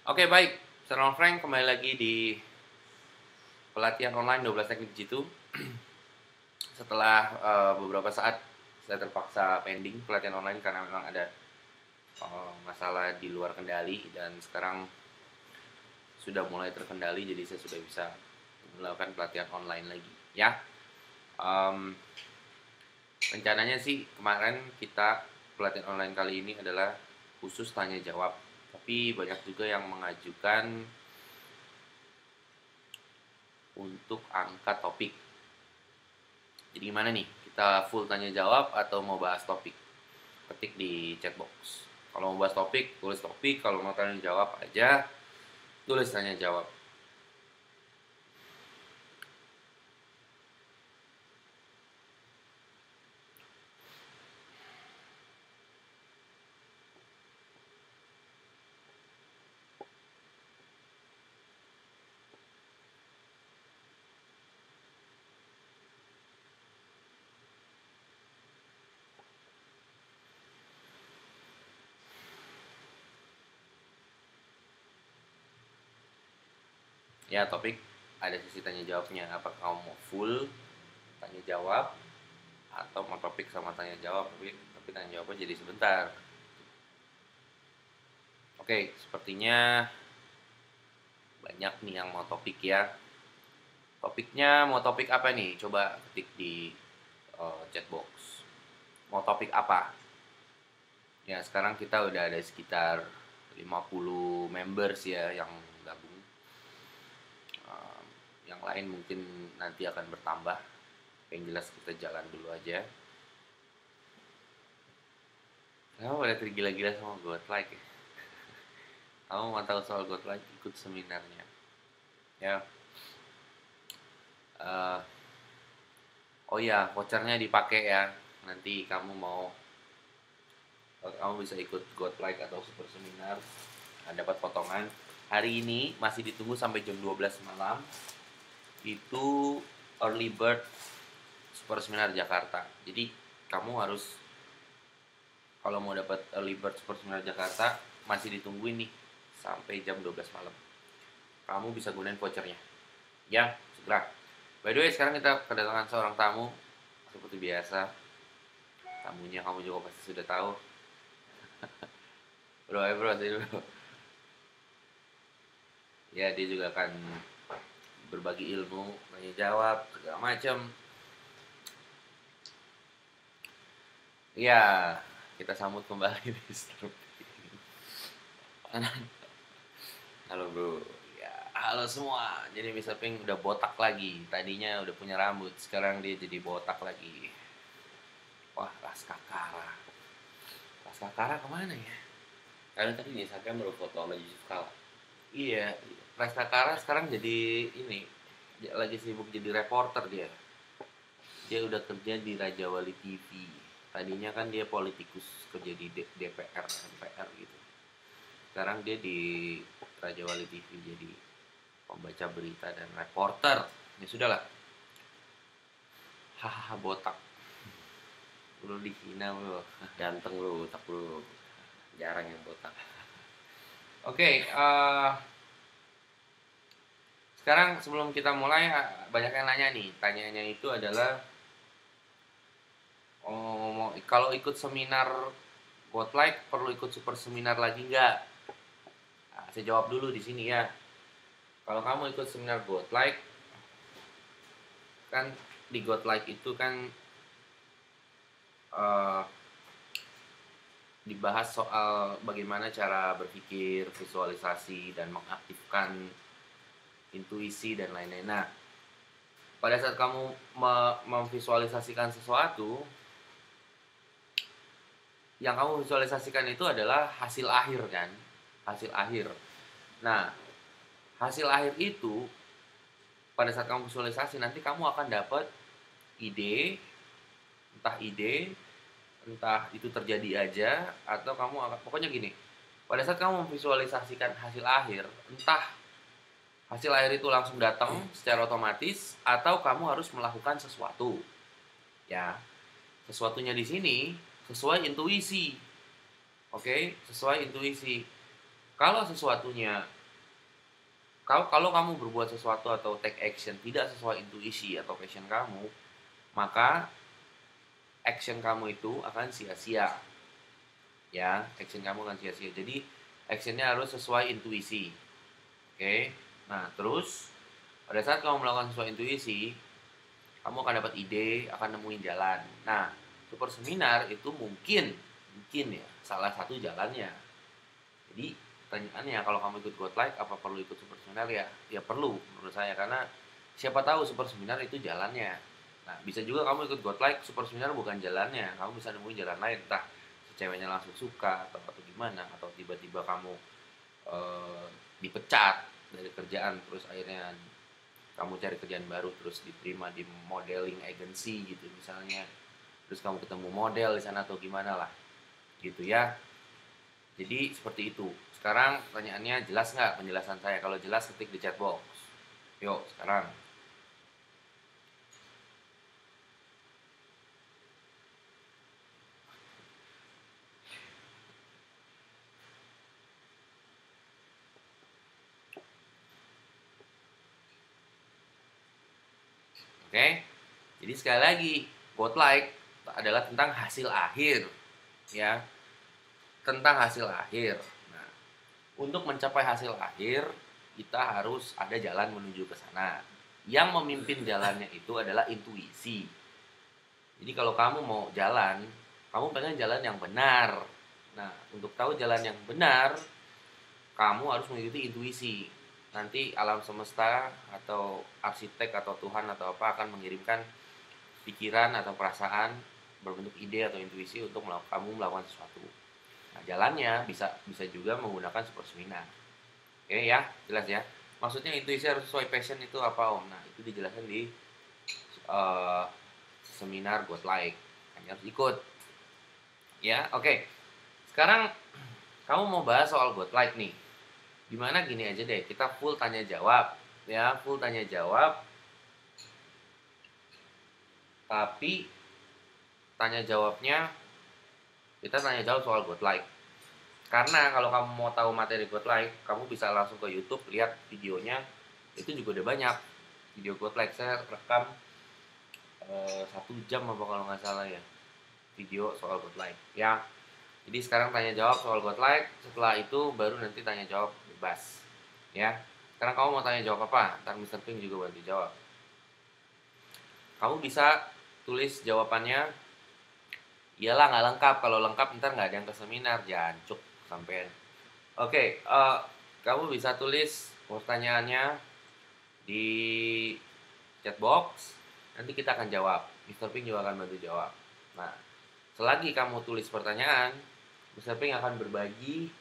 Oke, baik. Saya Frank kembali lagi di pelatihan online 12 teknik jitu. Setelah beberapa saat saya terpaksa pending pelatihan online karena memang ada masalah di luar kendali, dan sekarang sudah mulai terkendali, jadi saya sudah bisa melakukan pelatihan online lagi. Ya, Em, rencananya sih kemarin kita pelatihan online kali ini adalah khusus tanya jawab, tapi banyak juga yang mengajukan untuk angkat topik. Jadi gimana nih? Kita full tanya jawab atau mau bahas topik? Ketik di chatbox. Kalau mau bahas topik, tulis topik. Kalau mau tanya jawab aja, tulis tanya jawab. Ya, topik ada sesi tanya jawabnya. Apakah kamu mau full tanya jawab atau mau topik sama tanya jawab, tapi tanya jawabnya jadi sebentar. Oke, sepertinya banyak nih yang mau topik ya. Topiknya mau topik apa nih? Coba ketik di chatbox. Mau topik apa? Ya, sekarang kita udah ada sekitar 50 members ya yang gabung. Uh, yang lain mungkin nanti akan bertambah. Yang jelas kita jalan dulu aja. Kamu boleh tergila-gila sama Godlike ya? Kamu mau tahu soal Godlike, ikut seminarnya. Ya. Uh, oh ya, vouchernya dipakai ya. Nanti kamu bisa ikut Godlike atau Super Seminar, dapat potongan. Hari ini masih ditunggu sampai jam 12 malam. Itu early bird Super Seminar Jakarta. Jadi kamu harus, kalau mau dapat early bird Super Seminar Jakarta, masih ditungguin nih sampai jam 12 malam. Kamu bisa gunain vouchernya. Ya, segera. By the way, sekarang kita kedatangan seorang tamu. Seperti biasa, tamunya kamu juga pasti sudah tahu. Bro, bro. Ya, dia juga akan berbagi ilmu, tanya jawab, segala macam. Ya, kita sambut kembali Mr. Halo bro. Ya, halo semua. Jadi Mr. Pink udah botak lagi. Tadinya udah punya rambut, sekarang dia jadi botak lagi. Wah, Raskakara. Raskakara kemana ya? Karena tadi di Instagram baru foto sama Yusuf Kala. Iya, Raskakara sekarang jadi ini, lagi sibuk jadi reporter dia. Dia udah kerja di Raja Wali TV. Tadinya kan dia politikus, kerja di DPR, MPR gitu. Sekarang dia di Raja Wali TV jadi pembaca berita dan reporter. Ya sudahlah. Hahaha, botak. Lu dihina bro. Ganteng lu, otak lu. Jarang yang botak. Oke, sekarang sebelum kita mulai, banyak yang nanya nih. Tanyanya itu adalah, kalau ikut seminar Godlike perlu ikut super seminar lagi nggak? Nah, saya jawab dulu di sini ya. Kalau kamu ikut seminar Godlike, kan di Godlike itu kan uh, dibahas soal bagaimana cara berpikir, visualisasi, dan mengaktifkan intuisi dan lain-lain. Nah, pada saat kamu memvisualisasikan sesuatu, yang kamu visualisasikan itu adalah hasil akhir kan, hasil akhir. Nah, hasil akhir itu pada saat kamu visualisasi, nanti kamu akan dapat ide, entah itu terjadi aja, atau kamu akan, pokoknya gini, pada saat kamu memvisualisasikan hasil akhir, entah hasil akhir itu langsung datang secara otomatis, atau kamu harus melakukan sesuatu. Ya, sesuatunya di sini sesuai intuisi. Oke, sesuai intuisi. Kalau sesuatunya, kalau kamu berbuat sesuatu atau take action tidak sesuai intuisi atau passion kamu, maka action kamu itu akan sia-sia. Ya, action kamu akan sia-sia. Jadi actionnya harus sesuai intuisi. Oke. Nah, terus pada saat kamu melakukan sesuai intuisi, kamu akan dapat ide, akan nemuin jalan. Nah, super seminar itu mungkin ya salah satu jalannya. Jadi pertanyaannya, kalau kamu ikut Godlike apa perlu ikut super seminar? Ya perlu menurut saya, karena siapa tahu super seminar itu jalannya. Nah, bisa juga kamu ikut Godlike, super seminar bukan jalannya, kamu bisa nemuin jalan lain, entah si ceweknya langsung suka atau gimana, atau tiba-tiba kamu dipecat dari kerjaan, terus akhirnya kamu cari kerjaan baru, terus diterima di modeling agency gitu misalnya, terus kamu ketemu model di sana atau gimana lah gitu ya. Jadi seperti itu. Sekarang pertanyaannya, jelas nggak penjelasan saya? Kalau jelas ketik di chat box. Yuk sekarang. Oke. Jadi sekali lagi, Godlike adalah tentang hasil akhir, ya. Tentang hasil akhir. Nah, untuk mencapai hasil akhir, kita harus ada jalan menuju ke sana. Yang memimpin jalannya itu adalah intuisi. Jadi kalau kamu mau jalan, kamu pengen jalan yang benar. Nah, untuk tahu jalan yang benar, kamu harus mengikuti intuisi. Nanti alam semesta atau arsitek atau Tuhan atau apa akan mengirimkan pikiran atau perasaan berbentuk ide atau intuisi untuk kamu melakukan sesuatu. Nah, jalannya bisa bisa juga menggunakan super seminar. Oke ya, jelas ya. Maksudnya intuisi harus sesuai passion itu apa Om? Nah, itu dijelaskan di uh, seminar Godlike. Hanya harus ikut. Ya, oke. Sekarang kamu mau bahas soal Godlike nih. Gimana gini aja deh, kita full tanya jawab. Ya, full tanya jawab. Tapi tanya jawabnya kita tanya jawab soal Godlike. Karena kalau kamu mau tahu materi Godlike, kamu bisa langsung ke YouTube, lihat videonya. Itu juga udah banyak video Godlike. Saya rekam 1 jam apa kalau nggak salah ya, video soal Godlike ya. Jadi sekarang tanya jawab soal Godlike, setelah itu baru nanti tanya jawab bebas ya. Sekarang kamu mau tanya jawab apa? Ntar Mr. Pink juga bantu jawab. Kamu bisa tulis jawabannya. Iyalah nggak lengkap, kalau lengkap ntar nggak ada yang ke seminar, jancuk sampean. Oke, kamu bisa tulis pertanyaannya di chat box, nanti kita akan jawab. Mr. Pink juga akan bantu jawab. Nah, selagi kamu tulis pertanyaan, Mr. Pink akan berbagi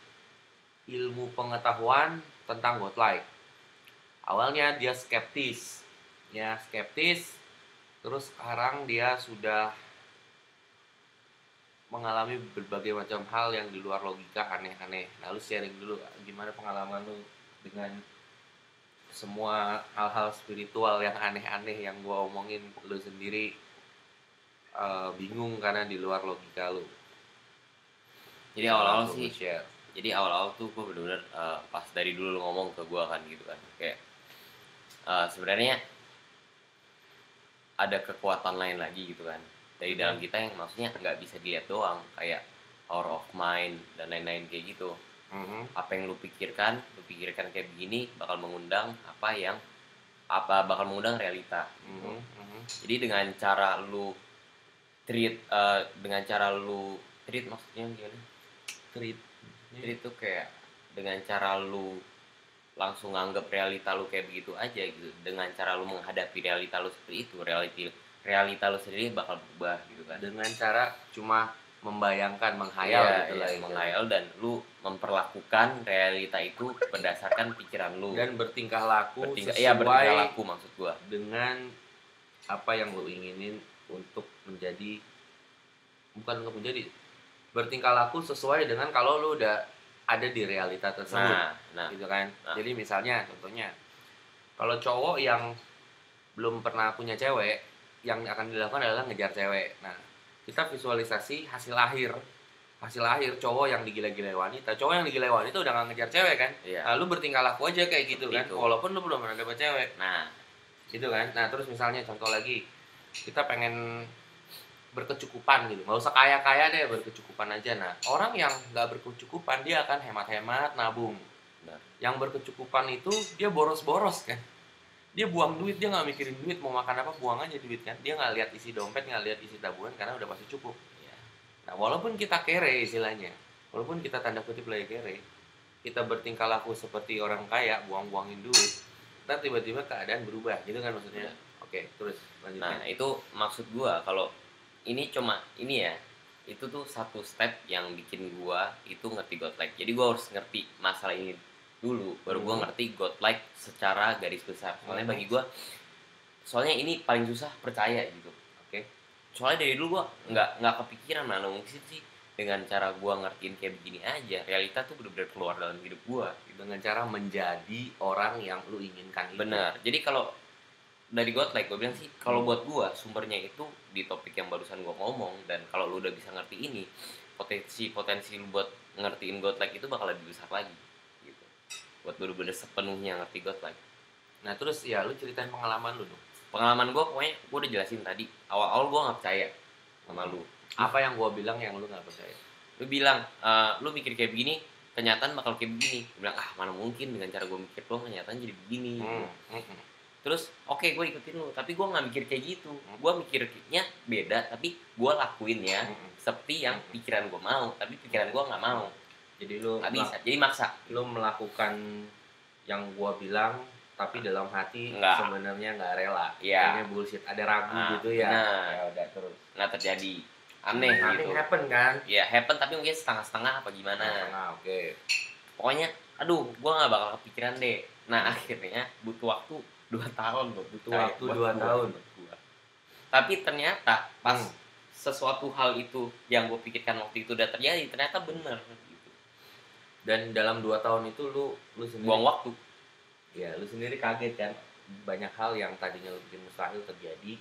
ilmu pengetahuan tentang Godlike. Awalnya dia skeptis, ya skeptis, terus sekarang dia sudah mengalami berbagai macam hal yang di luar logika, aneh-aneh. Nah, lu sharing dulu gimana pengalaman lu dengan semua hal-hal spiritual yang aneh-aneh yang gua omongin. Lu sendiri bingung karena di luar logika lu. Jadi awal-awal Langsung sih, lu share. jadi awal-awal tuh gue bener-bener pas dari dulu lu ngomong ke gue kan gitu kan, kayak sebenarnya ada kekuatan lain lagi gitu kan dari dalam kita yang maksudnya nggak bisa dilihat doang, kayak power of mind dan lain-lain kayak gitu. Apa yang lu pikirkan kayak begini bakal mengundang bakal mengundang realita gitu. Jadi dengan cara lu treat maksudnya gimana? Treat tuh kayak dengan cara lu langsung nganggap realita lu kayak begitu aja gitu. Dengan cara lu menghadapi realita lu seperti itu, realita lu sendiri bakal berubah gitu kan. Dengan cara cuma membayangkan, menghayal gitu lah. Menghayal, dan lu memperlakukan realita itu berdasarkan pikiran lu dan bertingkah laku bertingkah laku maksud gua dengan apa yang lu inginin untuk menjadi, bukan untuk menjadi, bertingkah laku sesuai dengan kalau lu udah ada di realita tersebut. Gitu kan. Jadi misalnya contohnya, kalau cowok yang belum pernah punya cewek, yang akan dilakukan adalah ngejar cewek. Nah, kita visualisasi hasil akhir hasil akhir cowok yang digila-gilai wanita. Cowok yang digilai wanita udah gak ngejar cewek kan. Iya. Nah, lu bertingkah laku aja kayak gitu kan. Itu. Walaupun lu belum pernah dapet cewek. Nah, gitu kan. Nah, terus misalnya contoh lagi, kita pengen berkecukupan gitu. Nggak usah kaya-kaya deh, berkecukupan aja. Nah, orang yang nggak berkecukupan dia akan hemat-hemat, nabung. benar. Yang berkecukupan itu dia boros-boros kan. Dia buang duit, dia nggak mikirin duit mau makan apa, buang aja duit kan. Dia nggak lihat isi dompet, nggak lihat isi tabungan karena udah pasti cukup. Iya. Nah, walaupun kita kere istilahnya, walaupun kita tanda kutip lagi kere, kita bertingkah laku seperti orang kaya, buang-buangin duit, ntar tiba-tiba keadaan berubah, gitu kan maksudnya. Oke, terus lanjutnya. Nah, itu maksud gua kalau ini cuma ini ya, itu tuh satu step yang bikin gua itu ngerti godlike. Jadi gua harus ngerti masalah ini dulu, baru gua ngerti godlike secara garis besar. Soalnya ini paling susah percaya gitu. Oke. Soalnya dari dulu gua nggak kepikiran mana mungkin sih dengan cara gua ngertiin kayak begini aja. Realita tuh bener-bener keluar dalam hidup gua Dengan cara menjadi orang yang lu inginkan itu. bener. Jadi kalau dari godlike gue bilang sih kalau buat gue sumbernya itu di topik yang barusan gue ngomong, dan kalau lu udah bisa ngerti ini, potensi lu buat ngertiin godlike itu bakal lebih besar lagi gitu, buat bener-bener sepenuhnya ngerti godlike. Nah, terus ya lu ceritain pengalaman lu dong. Pengalaman gue pokoknya gue udah jelasin tadi, awal-awal gue nggak percaya sama lu. Apa yang gua bilang yang lu nggak percaya? Lu bilang lu mikir kayak begini kenyataan bakal kayak begini. Gue bilang mana mungkin, dengan cara gue mikir doang kenyataan jadi begini. Terus oke, gue ikutin lu, tapi gue nggak mikir kayak gitu. Gue mikirnya beda, tapi gue lakuin ya seperti yang pikiran gue mau, tapi pikiran gue nggak mau. Jadi lu nggak bisa, jadi maksa. Lu melakukan yang gua bilang, tapi dalam hati Nggak. sebenarnya nggak rela. Iya. Kayaknya bullshit, ada ragu gitu ya. Nah, Ya udah terus. nggak terjadi, aneh gitu. Happen kan? Ya happen, tapi mungkin setengah-setengah apa gimana. Nah, oke. Pokoknya, aduh, gue nggak bakal kepikiran deh. Nah akhirnya butuh waktu 2 tahun loh, Butuh waktu 2 tahun. Tapi ternyata pas sesuatu hal itu yang gue pikirkan waktu itu udah terjadi, ternyata bener gitu. Dan dalam 2 tahun itu lu sendiri buang waktu. Ya, lu sendiri kaget kan, banyak hal yang tadinya lu bikin mustahil terjadi,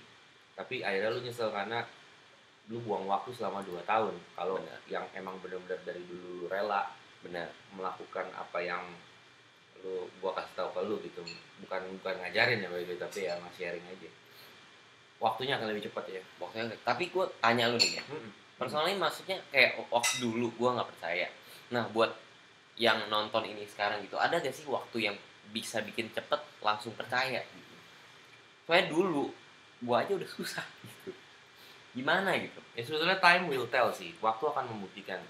tapi akhirnya lu nyesel karena lu buang waktu selama 2 tahun. Kalau yang emang benar-benar dari dulu lu rela benar melakukan apa yang gua kasih tahu ke lu gitu, bukan ngajarin ya baik, tapi ya sharing aja, waktunya akan lebih cepat ya. Waktunya, tapi gue tanya lu nih ya, personalnya maksudnya kayak waktu dulu gue nggak percaya. Nah buat yang nonton ini sekarang gitu, ada gak sih waktu yang bisa bikin cepet langsung percaya gitu? Soalnya dulu gue aja udah susah gitu, gimana gitu. Ya sebetulnya time will tell sih, waktu akan membuktikan.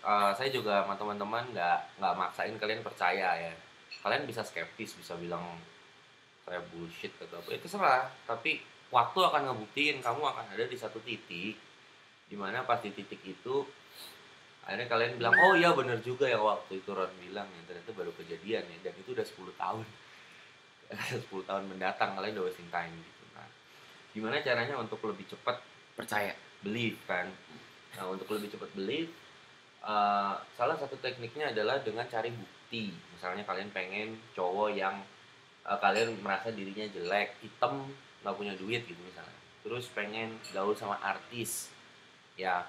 Saya juga sama teman-teman nggak maksain kalian percaya ya. Kalian bisa skeptis, bisa bilang kayak bullshit atau apa, itu terserah. Tapi waktu akan ngebuktiin, kamu akan ada di satu titik dimana pas di titik itu akhirnya kalian bilang, oh iya bener juga ya waktu itu Ron bilang ya, ternyata baru kejadian ya, dan itu udah 10 tahun 10 tahun mendatang kalian udah wasting time gitu. Nah, gimana caranya untuk lebih cepat Percaya, believe kan? Nah, untuk lebih cepat believe, salah satu tekniknya adalah dengan cari bukti. Misalnya kalian pengen cowok yang kalian merasa dirinya jelek, hitam, nggak punya duit gitu misalnya, terus pengen gaul sama artis, ya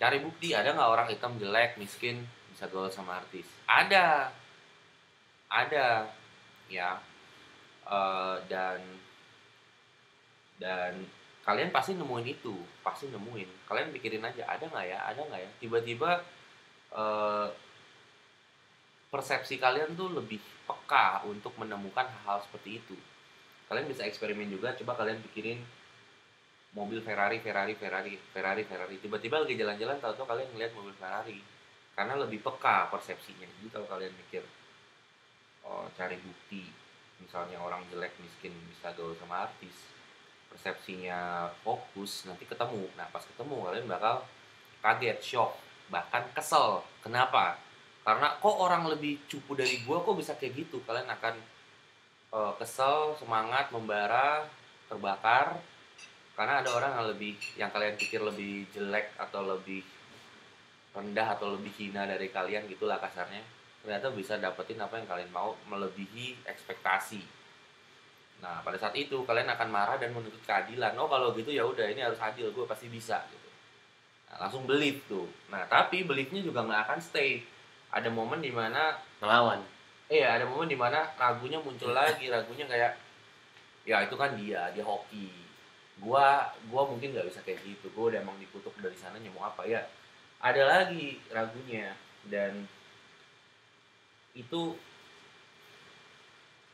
cari bukti, ada nggak orang hitam jelek miskin bisa gaul sama artis? Ada ya. Dan kalian pasti nemuin itu, pasti nemuin. Kalian pikirin aja, ada nggak ya, tiba-tiba persepsi kalian tuh lebih peka untuk menemukan hal-hal seperti itu. Kalian bisa eksperimen juga, coba kalian pikirin mobil Ferrari. Tiba-tiba lagi jalan-jalan, tahu-tahu kalian ngeliat mobil Ferrari. Karena lebih peka persepsinya. Jadi kalau kalian mikir, cari bukti, misalnya orang jelek miskin bisa gaul sama artis, persepsinya fokus, nanti ketemu. Nah pas ketemu kalian bakal kaget, shock, bahkan kesel. Kenapa? Karena kok orang lebih cupu dari gua kok bisa kayak gitu. Kalian akan kesel, semangat, membara, terbakar, karena ada orang yang kalian pikir lebih jelek atau lebih rendah atau lebih hina dari kalian, gitulah kasarnya, ternyata bisa dapetin apa yang kalian mau, melebihi ekspektasi. Nah pada saat itu kalian akan marah dan menuntut keadilan. Oh kalau gitu ya udah, ini harus adil, gue pasti bisa gitu. Nah, langsung believe tuh. Nah tapi believe-nya juga nggak akan stay. Ada momen dimana melawan. Iya, ada momen dimana ragunya muncul lagi, ragunya kayak ya itu kan dia hoki. Gua mungkin nggak bisa kayak gitu. Gua udah emang dikutuk dari sananya mau apa ya. Ada lagi ragunya, dan itu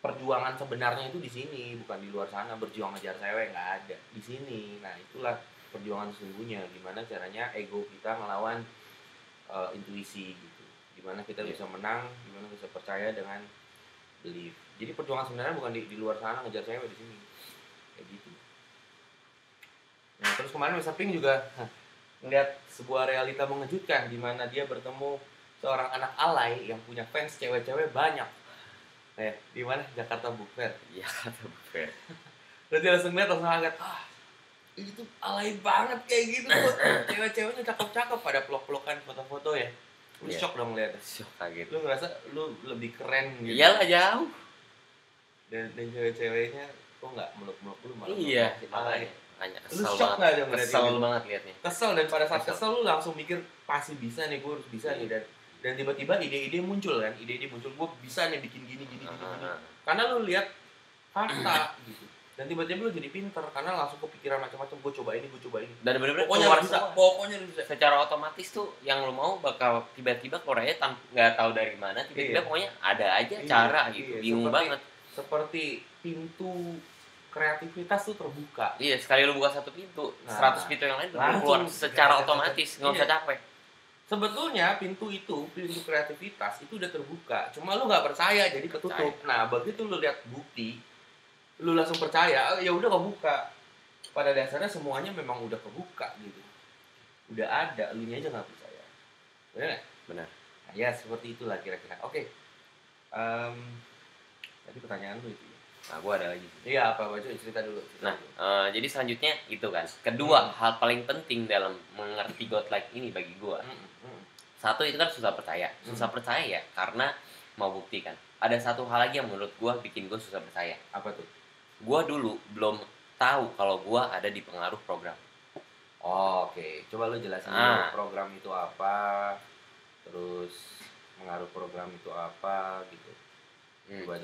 perjuangan sebenarnya itu di sini, bukan di luar sana. Berjuang ngejar cewek nggak ada di sini. Nah itulah perjuangan sesungguhnya, gimana caranya ego kita ngelawan intuisi gitu, gimana kita bisa menang, gimana bisa percaya dengan belief. Jadi perjuangan sebenarnya bukan di luar sana ngejar cewek, di sini kayak gitu. Nah terus kemarin Mr. Pink juga ngeliat sebuah realita mengejutkan di mana dia bertemu seorang anak alay yang punya fans cewek-cewek banyak. Di mana? Jakarta Book Fair. Iya, Jakarta Book Fair. Terus dia langsung lihat, langsung kaget, ini tuh alay banget kayak gitu tuh. Cewek-ceweknya cakep-cakep, pada pelok-pelokan foto-foto ya. Lu shock dong liatnya. Shock kaget. Lu ngerasa lu lebih keren gitu. Iyalah jauh. Dan cewek-ceweknya kok nggak meluk-meluk lu malah. Iya, makanya lu shock nggak dong? Kesel banget liatnya. Kesel, dan pada saat kesel lu langsung mikir pasti bisa nih, gue harus bisa nih. Dan tiba-tiba ide-ide muncul kan, ide-ide muncul, gue bisa nih bikin gini. Karena lu lihat fakta gitu. Dan tiba-tiba lu jadi pinter karena langsung kepikiran macam-macam, gue coba ini. Dan bener-bener pokoknya bisa. Secara otomatis tuh yang lu mau bakal tiba-tiba keluar aja nggak tahu dari mana, tiba-tiba pokoknya ada aja cara gitu. Bingung banget. Seperti pintu kreativitas tuh terbuka. Iya, sekali lu buka satu pintu, 100 pintu yang lain keluar secara otomatis, nggak usah capek. Sebetulnya pintu kreativitas itu udah terbuka, cuma lu nggak percaya jadi ketutup. Nah begitu lu lihat bukti, lu langsung percaya, ya udah kebuka. Pada dasarnya semuanya memang udah kebuka gitu, udah ada, lu nya aja nggak percaya. Benar nggak? Benar. Nah, ya seperti itulah kira-kira. Oke. Tadi pertanyaan lu itu. Nah, gue ada lagi. Iya, apa cerita dulu. Jadi selanjutnya itu kan. Kedua, hal paling penting dalam mengerti godlike ini bagi gue. Satu, itu kan susah percaya. Susah percaya ya, karena mau buktikan. Ada satu hal lagi yang menurut gue bikin gue susah percaya. Apa tuh? Gue dulu belum tahu kalau gue ada di pengaruh program. Oke. Coba lu jelasin dulu program itu apa, terus pengaruh program itu apa gitu. Coba.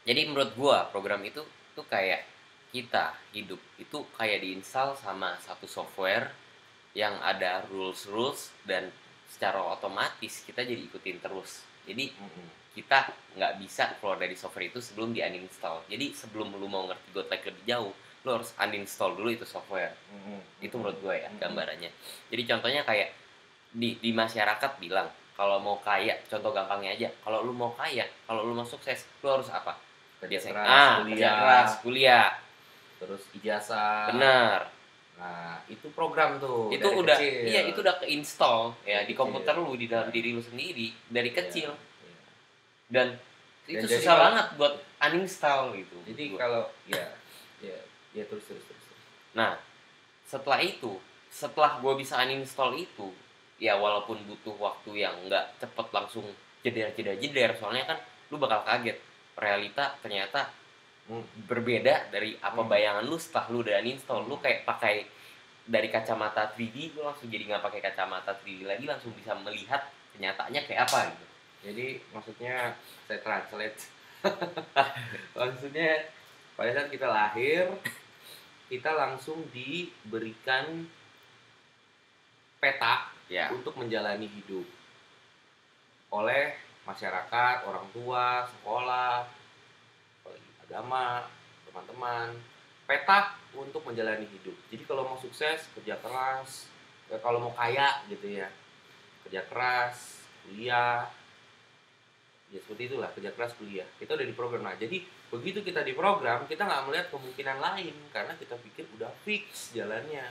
Jadi menurut gua program itu tuh kayak kita hidup itu kayak diinstal sama satu software yang ada rules dan secara otomatis kita jadi ikutin terus. Jadi kita nggak bisa keluar dari software itu sebelum di uninstall. Jadi sebelum lu mau ngerti godlike lebih jauh, lu harus uninstall dulu itu software. Itu menurut gua ya gambarannya. Jadi contohnya kayak di masyarakat bilang kalau mau kaya, contoh gampangnya aja, kalau lu mau kaya, kalau lu mau sukses, lu harus apa? Kerja keras, kuliah, terus ijazah. Benar. Nah, itu program tuh. Itu udah kecil. Iya, itu udah keinstall ya di komputer lu, di dalam diri lu sendiri dari kecil. Dan itu susah banget buat uninstall gitu. Jadi kalau ya terus. Nah, setelah gua bisa uninstall itu, ya walaupun butuh waktu yang nggak cepet langsung jeder, soalnya kan lu bakal kaget. Realita ternyata berbeda dari apa bayangan lu setelah lu udah uninstall. Lu kayak pakai dari kacamata 3D, lu langsung jadi nggak pakai kacamata 3D lagi, langsung bisa melihat kenyataannya kayak apa gitu. Jadi maksudnya saya translate. Maksudnya pada saat kita lahir, kita langsung diberikan peta untuk menjalani hidup oleh masyarakat, orang tua, sekolah, agama, teman-teman, peta untuk menjalani hidup. Jadi kalau mau sukses, kerja keras. Kalau mau kaya gitu ya, kerja keras, kuliah. Ya seperti itulah, kerja keras, kuliah. Kita udah diprogram. Nah, jadi begitu kita diprogram, kita nggak melihat kemungkinan lain karena kita pikir udah fix jalannya.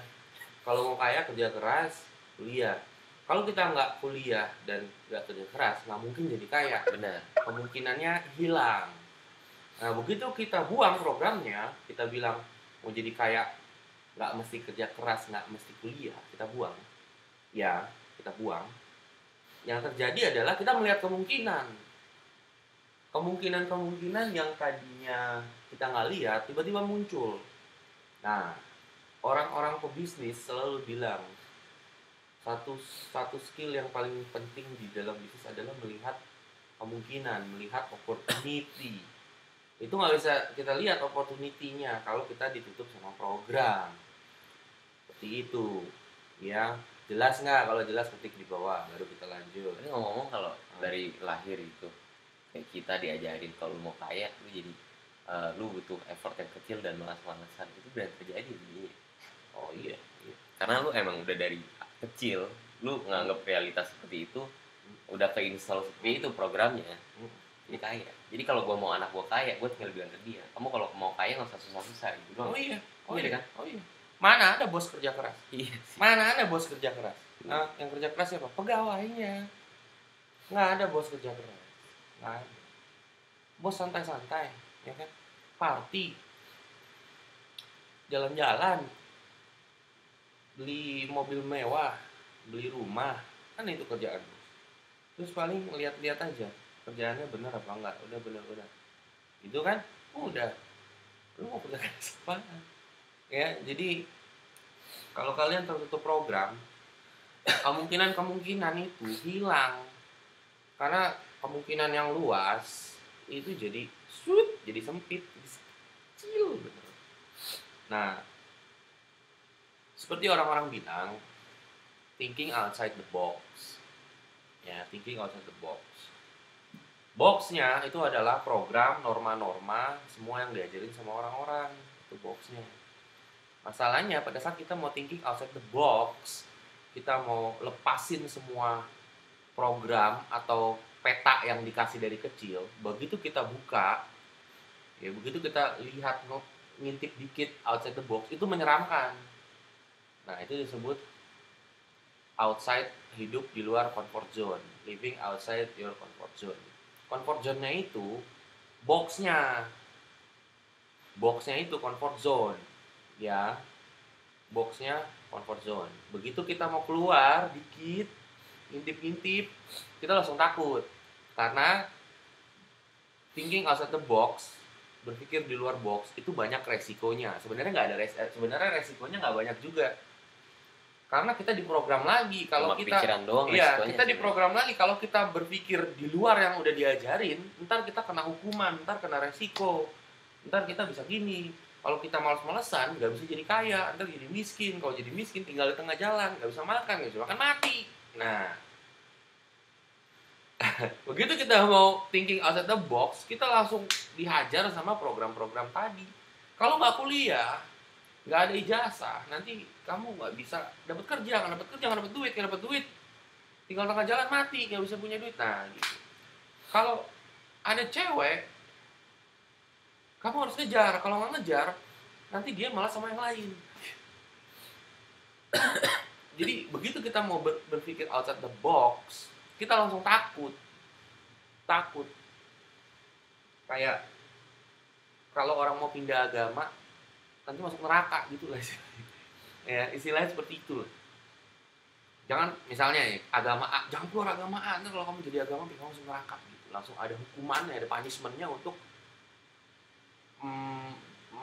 Kalau mau kaya, kerja keras, kuliah. Kalau kita nggak kuliah dan nggak kerja keras, nggak mungkin jadi kaya. Benar. Kemungkinannya hilang. Nah, begitu kita buang programnya, kita bilang mau jadi kaya nggak mesti kerja keras, nggak mesti kuliah, kita buang. Ya, kita buang. Yang terjadi adalah kita melihat kemungkinan yang tadinya kita nggak lihat, tiba-tiba muncul. Nah, orang-orang pebisnis selalu bilang, satu skill yang paling penting di dalam bisnis adalah melihat kemungkinan, melihat opportunity. Itu nggak bisa kita lihat opportunity-nya kalau kita ditutup sama program. Seperti itu, ya. Jelas nggak? Kalau jelas ketik di bawah, baru kita lanjut. Ini ngomong-ngomong kalau dari lahir itu, kayak kita diajarin kalau lu mau kaya, lu jadi lu butuh effort yang kecil dan malas-malasan, itu benar terjadi begini. Oh iya. Karena lu emang udah dari kecil lu nganggap realitas seperti itu, udah keinstall seperti itu programnya, jadi kaya. Jadi kalau gue mau anak gue kaya, gue tinggal bilang ke dia, kamu kalau mau kaya nggak usah susah-susah gitu. Oh iya, kan? Oh iya. Mana ada bos kerja keras? Iya. Mana ada bos kerja keras? Nah, yang kerja keras siapa? Pegawainya. Nggak ada bos kerja keras. Nggak ada. Bos santai-santai, ya kan? Party, jalan-jalan, beli mobil mewah, beli rumah, kan itu kerjaan. Terus paling lihat-lihat aja kerjaannya benar apa enggak. Udah benar-benar itu kan udah, lu mau kerja apa ya. Jadi kalau kalian tertutup program, kemungkinan itu hilang, karena kemungkinan yang luas itu jadi sempit, jadi kecil bener. Nah, seperti orang-orang bilang, thinking outside the box. Ya, thinking outside the box. Boxnya itu adalah program, norma-norma, semua yang diajarin sama orang-orang. Itu boxnya. Masalahnya pada saat kita mau thinking outside the box, kita mau lepasin semua program atau peta yang dikasih dari kecil, begitu kita buka, ya begitu kita lihat, ngintip dikit outside the box, itu menyeramkan. Nah, itu disebut outside, hidup di luar comfort zone, living outside your comfort zone. Comfort zone-nya itu boxnya itu comfort zone, ya, boxnya comfort zone. Begitu kita mau keluar dikit, ngintip-ngintip, kita langsung takut, karena thinking outside the box, berpikir di luar box, itu banyak resikonya. Sebenarnya resikonya nggak banyak juga, karena kita diprogram lagi kalau kita doang, kita diprogram lagi kalau kita berpikir di luar yang udah diajarin, ntar kita kena hukuman, ntar kena resiko, ntar kita bisa gini. Kalau kita malas-malesan, nggak bisa jadi kaya, ntar jadi miskin. Kalau jadi miskin, tinggal di tengah jalan, nggak bisa makan mati. Nah, begitu kita mau thinking outside the box, kita langsung dihajar sama program-program tadi. Kalau nggak kuliah, nggak ada ijazah, nanti kamu nggak bisa dapat kerja, nggak dapat duit, tinggal tengah jalan mati, nggak bisa punya duit. Nah, gitu. Kalau ada cewek, kamu harus ngejar. Kalau nggak ngejar, nanti dia malah sama yang lain. Jadi begitu kita mau berpikir outside the box, kita langsung takut. Kayak kalau orang mau pindah agama, nanti masuk neraka gitu lah. Ya, istilahnya seperti itu. Jangan, misalnya ya, agama A, jangan keluar agama A, nanti kalau kamu jadi agama B, kamu masuk neraka gitu. Langsung ada hukumannya, ada punishment-nya untuk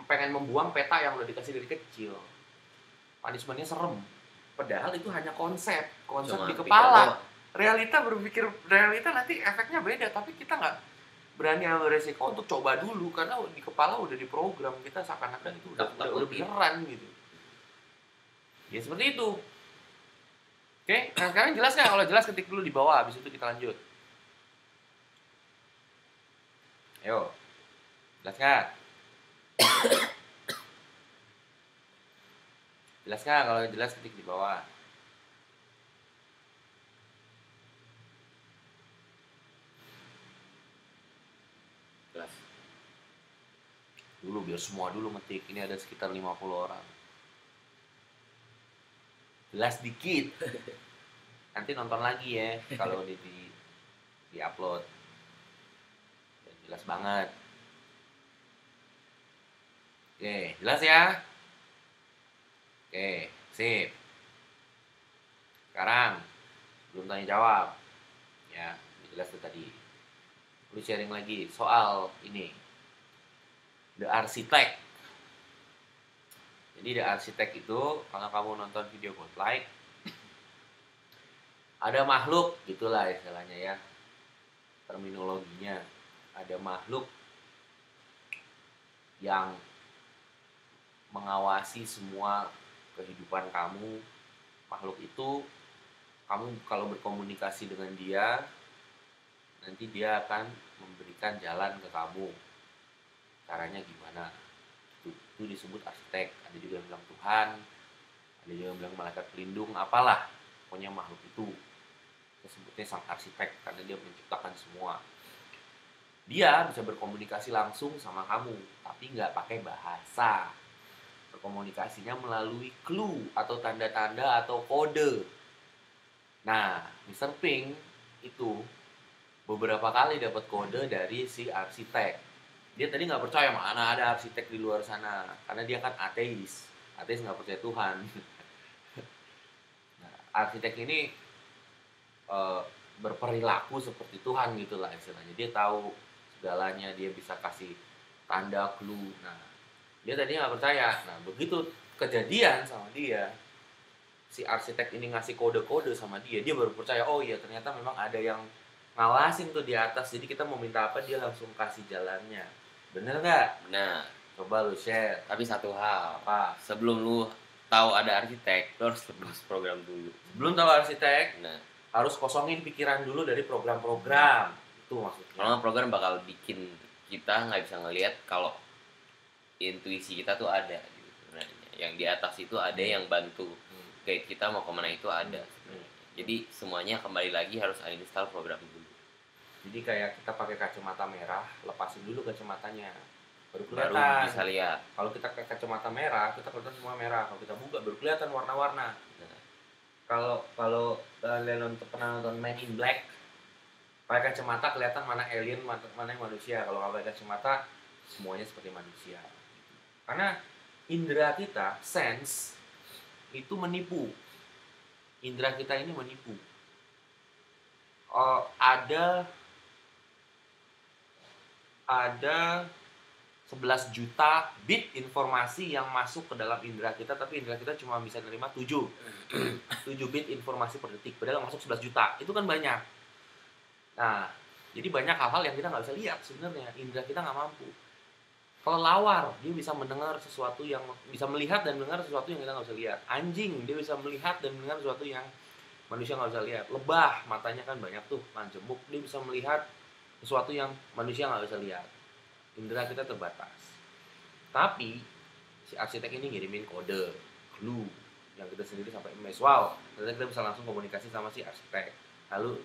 pengen membuang peta yang udah dikasih dari kecil. Punishment-nya serem. Padahal itu hanya konsep di kepala. Realita nanti efeknya beda, tapi kita nggak berani ambil resiko untuk coba dulu, karena di kepala udah diprogram kita seakan-akan itu udah beneran gitu. Ya seperti itu. Oke, nah sekarang jelas nggak? Kalau jelas ketik dulu di bawah, habis itu kita lanjut. Ayo, jelas nggak? Jelas nggak? Kalau jelas ketik di bawah. Jelas. Dulu biar semua dulu ngetik. Ini ada sekitar 50 orang. Jelas dikit. Nanti nonton lagi ya kalau di upload. Jelas banget. Oke, jelas ya? Oke, sip. Sekarang belum tanya jawab. Ya, jelas tuh tadi. Lu sharing lagi soal ini. The Architect. Jadi The Architect itu, kalau kamu nonton video Godlike, ada makhluk gitulah istilahnya ya, terminologinya. Ada makhluk yang mengawasi semua kehidupan kamu. Makhluk itu, kamu kalau berkomunikasi dengan dia, nanti dia akan memberikan jalan ke kamu. Caranya gimana? Itu disebut arsitek. Ada juga yang bilang Tuhan, ada juga yang bilang malaikat pelindung, apalah. Pokoknya makhluk itu kita sebutnya sang arsitek karena dia menciptakan semua. Dia bisa berkomunikasi langsung sama kamu, tapi nggak pakai bahasa. Berkomunikasinya melalui clue atau tanda-tanda atau kode. Nah, Mr. Pink itu beberapa kali dapat kode dari si arsitek. Dia tadi nggak percaya mana ada arsitek di luar sana, karena dia kan ateis. Ateis nggak percaya Tuhan. Nah, arsitek ini berperilaku seperti Tuhan gitulah istilahnya. Dia tahu segalanya, dia bisa kasih tanda clue. Nah, dia tadinya nggak percaya. Nah, begitu kejadian sama dia, si arsitek ini ngasih kode-kode sama dia baru percaya, oh iya ternyata memang ada yang ngawasin tuh di atas. Jadi kita mau minta apa dia langsung kasih jalannya. Bener nggak? Benar. Coba lu share. Tapi satu hal, Apa? sebelum lu tahu ada arsitek, lu harus lulus program dulu. Sebelum tahu arsitek, Nah, harus kosongin pikiran dulu dari program-program. Itu maksudnya. kalau program bakal bikin kita nggak bisa ngelihat kalau intuisi kita tuh ada gitu sebenarnya. Yang di atas itu ada yang bantu guide kita mau kemana itu ada sebenarnya. Jadi semuanya kembali lagi harus uninstall program dulu. Jadi kayak kita pakai kacamata merah, lepasin dulu kacamatanya. Baru Baru kelihatan. bisa lihat. Kalau kita pakai kacamata merah, kita kelihatan semua merah. Kalau kita buka baru kelihatan warna-warna. Nah, Kalau kalian pernah nonton Men in Black, pakai kacamata kelihatan mana alien, mana yang manusia. Kalau nggak pakai kacamata, semuanya seperti manusia. Karena indera kita, sense, itu menipu. Indera kita ini menipu. Ada 11 juta bit informasi yang masuk ke dalam indera kita, tapi indera kita cuma bisa menerima 7 bit informasi per detik, padahal masuk 11 juta. Itu kan banyak. Nah, jadi banyak hal-hal yang kita nggak bisa lihat sebenarnya. Indera kita nggak mampu. Kalau lawar, dia bisa mendengar sesuatu yang, bisa melihat dan mendengar sesuatu yang kita nggak bisa lihat. Anjing, dia bisa melihat dan mendengar sesuatu yang manusia nggak bisa lihat. Lebah, matanya kan banyak tuh, majemuk, dia bisa melihat sesuatu yang manusia nggak bisa lihat. Indera kita terbatas. Tapi si arsitek ini ngirimin kode, clue, yang kita sendiri sampai emes. Wow, ternyata kita bisa langsung komunikasi sama si arsitek. Lalu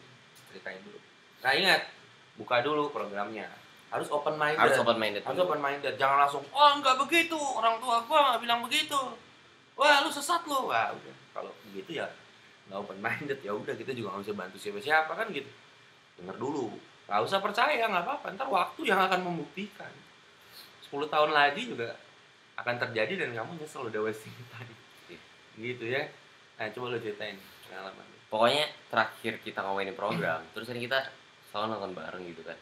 ceritain dulu. Nah ingat, buka dulu programnya. Harus open minded. harus open minded. Harus open minded. Jangan langsung, oh nggak begitu, orang tua gua nggak bilang begitu. Wah lu sesat lo. Wah udah, kalau begitu ya nggak open minded, ya udah kita juga nggak bisa bantu siapa-siapa kan gitu. Dengar dulu. Gak usah percaya, nggak apa-apa. Ntar waktu yang akan membuktikan. 10 tahun lagi juga akan terjadi dan kamu nyesel udah wasting time. Gitu ya. Nah, coba lu ceritain pengalaman. Pokoknya terakhir kita ngomongin program, terus kan kita selalu nonton bareng gitu kan.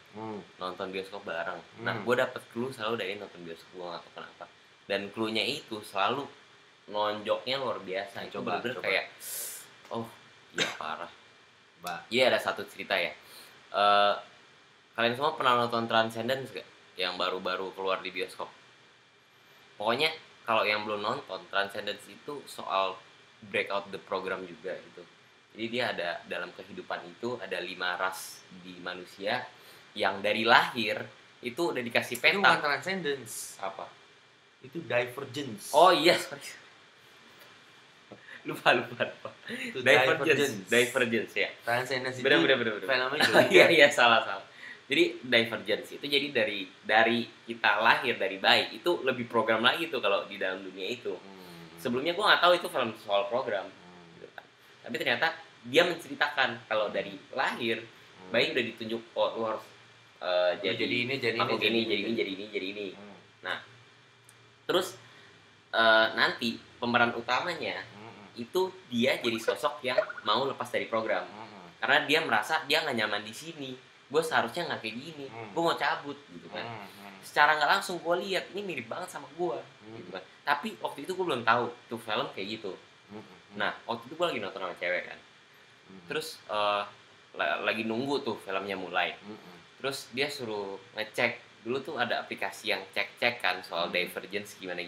Nonton bioskop bareng. Nah, gue dapet clue selalu dari nonton bioskop, gue nggak tahu kenapa. Dan clue-nya itu selalu nonjoknya luar biasa. Coba kayak, oh iya parah. Iya, ada satu cerita ya. Kalian semua pernah nonton Transcendence gak? Yang baru-baru keluar di bioskop. Pokoknya kalau yang belum nonton, Transcendence itu soal breakout the program juga gitu. Jadi dia ada dalam kehidupan itu ada 5 ras di manusia yang dari lahir itu udah dikasih peta. Itu bukan Transcendence. Apa? Itu Divergence. Oh iya, sorry. lupa. Itu Divergence ya. Transcendence itu bener. Filmnya Iya salah. Jadi Divergence itu jadi dari kita lahir dari bayi itu lebih program lagi tuh kalau di dalam dunia itu. Sebelumnya gue nggak tahu itu film soal program. Gitu kan. Tapi ternyata dia menceritakan kalau dari lahir bayi udah ditunjuk, oh lu harus jadi ini. Nah, terus nanti pemeran utamanya itu dia jadi sosok yang mau lepas dari program karena dia merasa dia nggak nyaman di sini. Gue seharusnya nggak kayak gini, gue mau cabut gitu kan. Secara nggak langsung gue lihat ini mirip banget sama gue gitu kan. Tapi waktu itu gue belum tahu tuh film kayak gitu. Nah waktu itu gue lagi nonton sama cewek kan. Terus lagi nunggu tuh filmnya mulai. Terus dia suruh ngecek. Dulu tuh ada aplikasi yang cek-cek kan soal divergence gimana.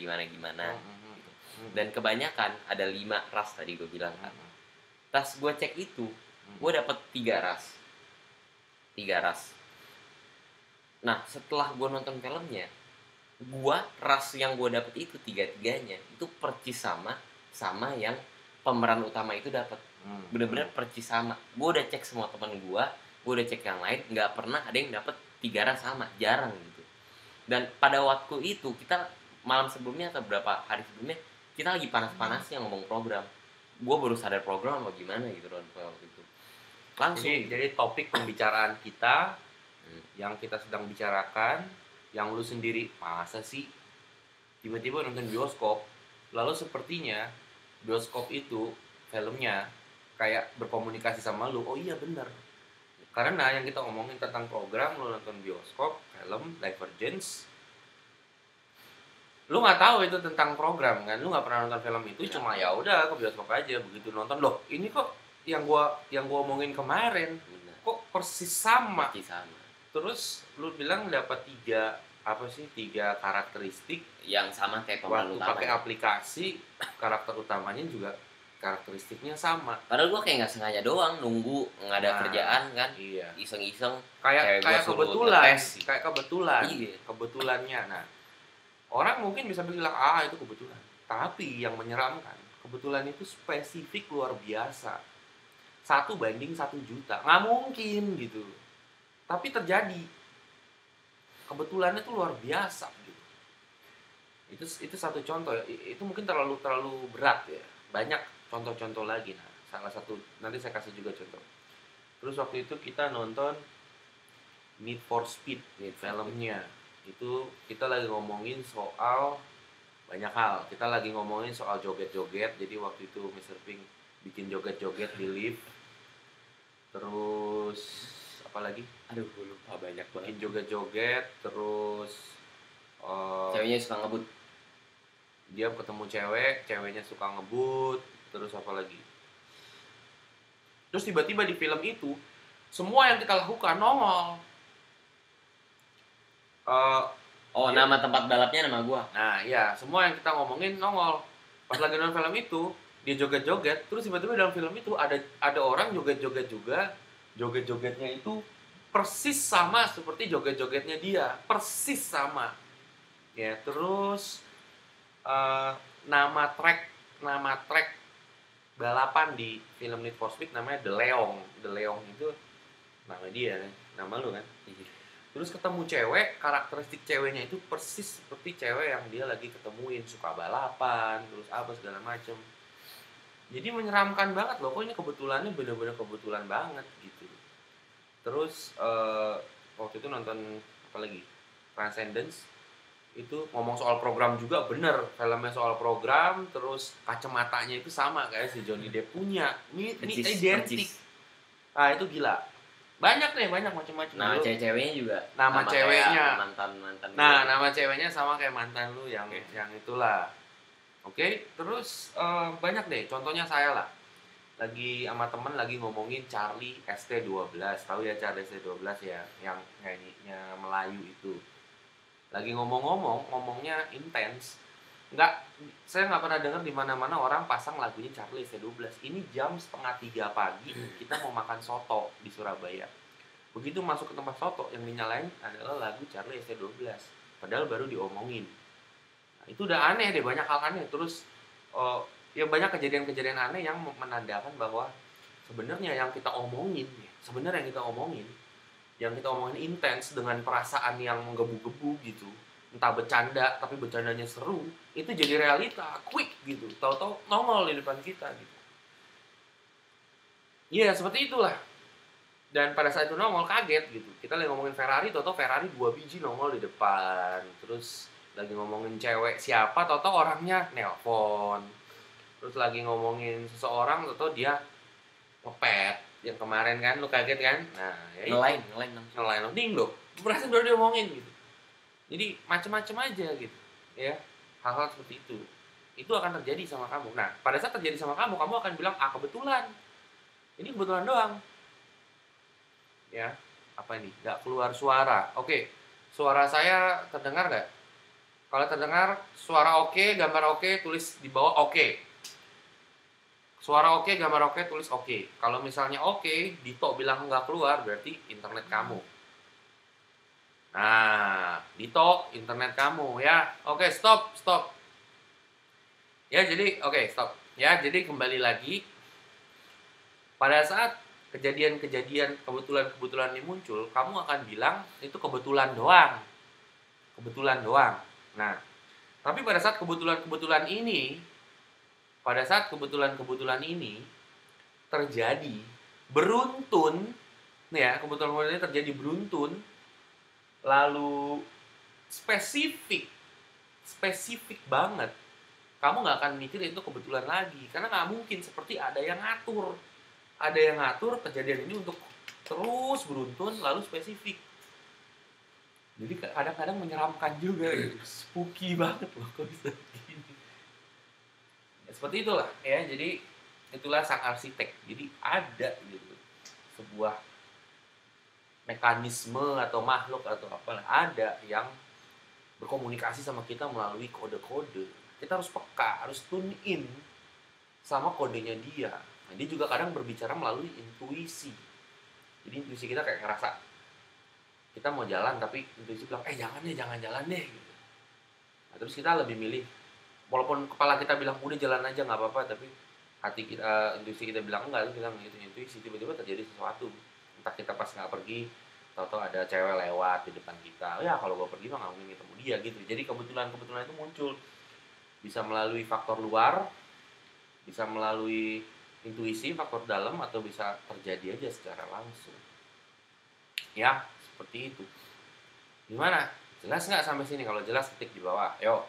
Dan kebanyakan ada 5 ras tadi gue bilang kan. Pas gue cek itu, gue dapet 3 ras. Nah, setelah gue nonton filmnya, ras yang gue dapet itu tiga-tiganya itu percis sama yang pemeran utama itu dapat. Bener-bener percis sama. Gue udah cek semua teman gue udah cek yang lain, nggak pernah ada yang dapet 3 ras sama, jarang gitu. Dan pada waktu itu kita malam sebelumnya atau berapa hari sebelumnya kita lagi panas-panasnya ngomong program. Gue baru sadar program apa gimana gitu Ron waktu itu. Langsung. Jadi topik pembicaraan kita yang kita sedang bicarakan, yang lu sendiri masa sih tiba-tiba nonton bioskop, lalu sepertinya bioskop itu filmnya kayak berkomunikasi sama lu. Oh iya bener, karena yang kita ngomongin tentang program, lu nonton bioskop film Divergence, lu nggak tahu itu tentang program kan, lu nggak pernah nonton film itu, cuma ya udah ke bioskop aja, begitu nonton loh ini kok yang gua omongin kemarin kok persis sama. Terus lu bilang dapat 3 karakteristik yang sama kayak pemeran utama. Pakai aplikasi, karakter utamanya juga karakteristiknya sama. Padahal gua kayak nggak sengaja doang nunggu nggak ada kerjaan kan. Iya. Iseng-iseng. Kayak kebetulan. Kayak kebetulan. Iya. Kebetulannya. Nah, orang mungkin bisa bilang itu kebetulan. Tapi yang menyeramkan, kebetulan itu spesifik luar biasa. 1:1 juta. Nggak mungkin gitu. Tapi terjadi. Kebetulannya itu luar biasa gitu. Itu satu contoh. Itu mungkin terlalu berat ya. Banyak contoh-contoh lagi. Nah, salah satu nanti saya kasih juga contoh. Terus waktu itu kita nonton Need for Speed, filmnya. Itu kita lagi ngomongin soal banyak hal. Kita lagi ngomongin soal joget-joget. Jadi waktu itu Mr. Pink bikin joget-joget di lift. Terus apa lagi? Aduh, gue lupa banyak banget. Bikin joget-joget, terus ceweknya suka ngebut. Dia ketemu ceweknya suka ngebut, terus apa lagi? Terus tiba-tiba di film itu semua yang kita lakukan nongol. Nama tempat balapnya nama gua. Nah, iya, semua yang kita ngomongin nongol. Pas lagi nonton film itu, dia joget-joget, terus tiba-tiba dalam film itu ada orang joget-joget juga. Joget-jogetnya itu persis sama seperti joget-jogetnya dia, persis sama. Ya, terus nama track balapan di film Need for Speed namanya The Leong itu nama dia, nama lu kan. Terus ketemu cewek, karakteristik ceweknya itu persis seperti cewek yang dia lagi ketemuin, suka balapan, terus apa segala macem. Jadi menyeramkan banget loh, kok ini kebetulannya bener-bener kebetulan banget gitu. Terus waktu itu nonton apa lagi? Transcendence, itu ngomong soal program juga, bener, filmnya soal program, terus kacamatanya itu sama kayak si Johnny Depp punya, ini identik. Nah itu gila, banyak macam-macam. Nama ceweknya juga, nama ceweknya mantan nah nama ceweknya sama kayak mantan lu yang itulah. Oke, terus banyak deh, contohnya saya lah, lagi sama temen lagi ngomongin Charlie ST12, tahu ya Charlie ST12 ya, yang nyanyinya Melayu itu. Lagi ngomongnya intens. Saya nggak pernah dengar di mana-mana orang pasang lagunya Charlie ST12. Ini jam 2:30 pagi, kita mau makan soto di Surabaya. Begitu masuk ke tempat soto, yang dinyalain adalah lagu Charlie ST12. Padahal baru diomongin. Nah, itu udah aneh deh, banyak hal aneh. Terus ya banyak kejadian-kejadian aneh yang menandakan bahwa sebenarnya yang kita omongin intens dengan perasaan yang menggebu-gebu gitu, entah bercanda tapi bercandanya seru, itu jadi realita quick gitu, tahu-tahu nongol di depan kita gitu. Iya, seperti itulah. Dan pada saat itu nongol kaget gitu, kita lagi ngomongin Ferrari, tahu-tahu Ferrari 2 biji nongol di depan. Terus lagi ngomongin cewek siapa, tahu-tahu orangnya nelpon. Terus lagi ngomongin seseorang, atau dia ngepet yang kemarin kan, lu kaget kan? Nah, ya ngelain ding loh, berasa baru dia ngomongin gitu. Jadi macam-macam aja gitu, ya, hal-hal seperti itu akan terjadi sama kamu. Nah, pada saat terjadi sama kamu akan bilang kebetulan. Ini kebetulan doang. Ya, apa ini? Nggak keluar suara. Oke, suara saya terdengar nggak? Kalau terdengar suara oke, gambar oke, tulis di bawah oke. Suara oke, gambar oke, tulis oke. Kalau misalnya oke, Dito bilang nggak keluar, berarti internet kamu. Nah, Dito, internet kamu ya. Oke, stop. Ya, jadi oke, stop. Ya, jadi kembali lagi. Pada saat kejadian-kejadian kebetulan-kebetulan ini muncul, kamu akan bilang itu kebetulan doang. Kebetulan doang. Nah, tapi pada saat kebetulan-kebetulan ini terjadi beruntun, nih ya, kebetulan ini terjadi beruntun, lalu spesifik banget, kamu nggak akan mikir itu kebetulan lagi, karena nggak mungkin seperti ada yang ngatur kejadian ini untuk terus beruntun lalu spesifik. Jadi kadang-kadang menyeramkan juga, spooky banget loh kok bisa begini. Ya, seperti itulah ya, jadi itulah sang arsitek. Jadi ada gitu sebuah mekanisme atau makhluk atau apalah, ada yang berkomunikasi sama kita melalui kode-kode. Kita harus peka, harus tune in sama kodenya dia. Nah, dia juga kadang berbicara melalui intuisi. Jadi intuisi kita kayak ngerasa kita mau jalan, tapi intuisi bilang jangan jalan deh gitu. Nah, terus kita lebih milih, walaupun kepala kita bilang udah jalan aja nggak apa-apa, tapi hati kita, intuisi kita bilang enggak, itu kita mengikuti intuisi, tiba-tiba terjadi sesuatu. Entah kita pas nggak pergi, tahu-tahu ada cewek lewat di depan kita, ya kalau gue pergi mah nggak mungkin ketemu dia gitu. Jadi kebetulan itu muncul, bisa melalui faktor luar, bisa melalui intuisi, faktor dalam, atau bisa terjadi aja secara langsung. Ya, seperti itu. Gimana? Jelas nggak sampai sini? Kalau jelas ketik di bawah. Yo.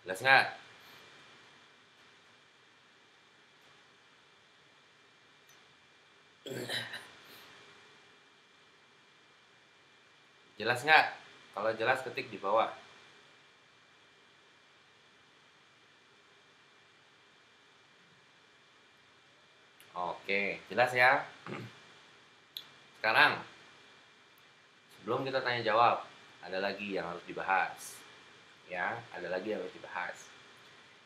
Jelas nggak? Jelas nggak? Kalau jelas ketik di bawah. Oke, jelas ya. Sekarang, sebelum kita tanya jawab, ada lagi yang harus dibahas. Ya, ada lagi yang harus dibahas.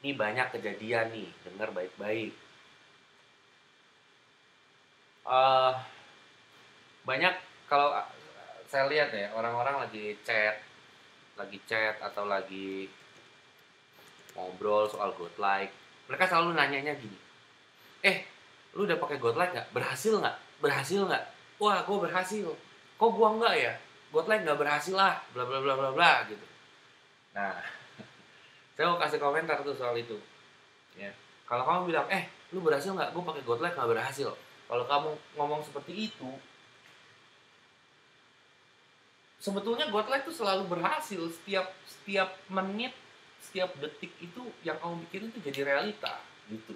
Ini banyak kejadian nih, dengar baik-baik. Banyak, kalau saya lihat ya, orang-orang lagi chat atau lagi ngobrol soal godlike. Mereka selalu nanyanya gini, lu udah pakai godlike nggak? Berhasil nggak? Wah, gue berhasil. Kok gua nggak ya? Godlike nggak berhasil lah, bla bla bla bla bla gitu. Nah, saya mau kasih komentar tuh soal itu. Ya, kalau kamu bilang, lu berhasil nggak? Gue pakai godlike nggak berhasil. Kalau kamu ngomong seperti itu, sebetulnya godlike tuh selalu berhasil. Setiap menit, setiap detik itu yang kamu pikirin tuh jadi realita gitu.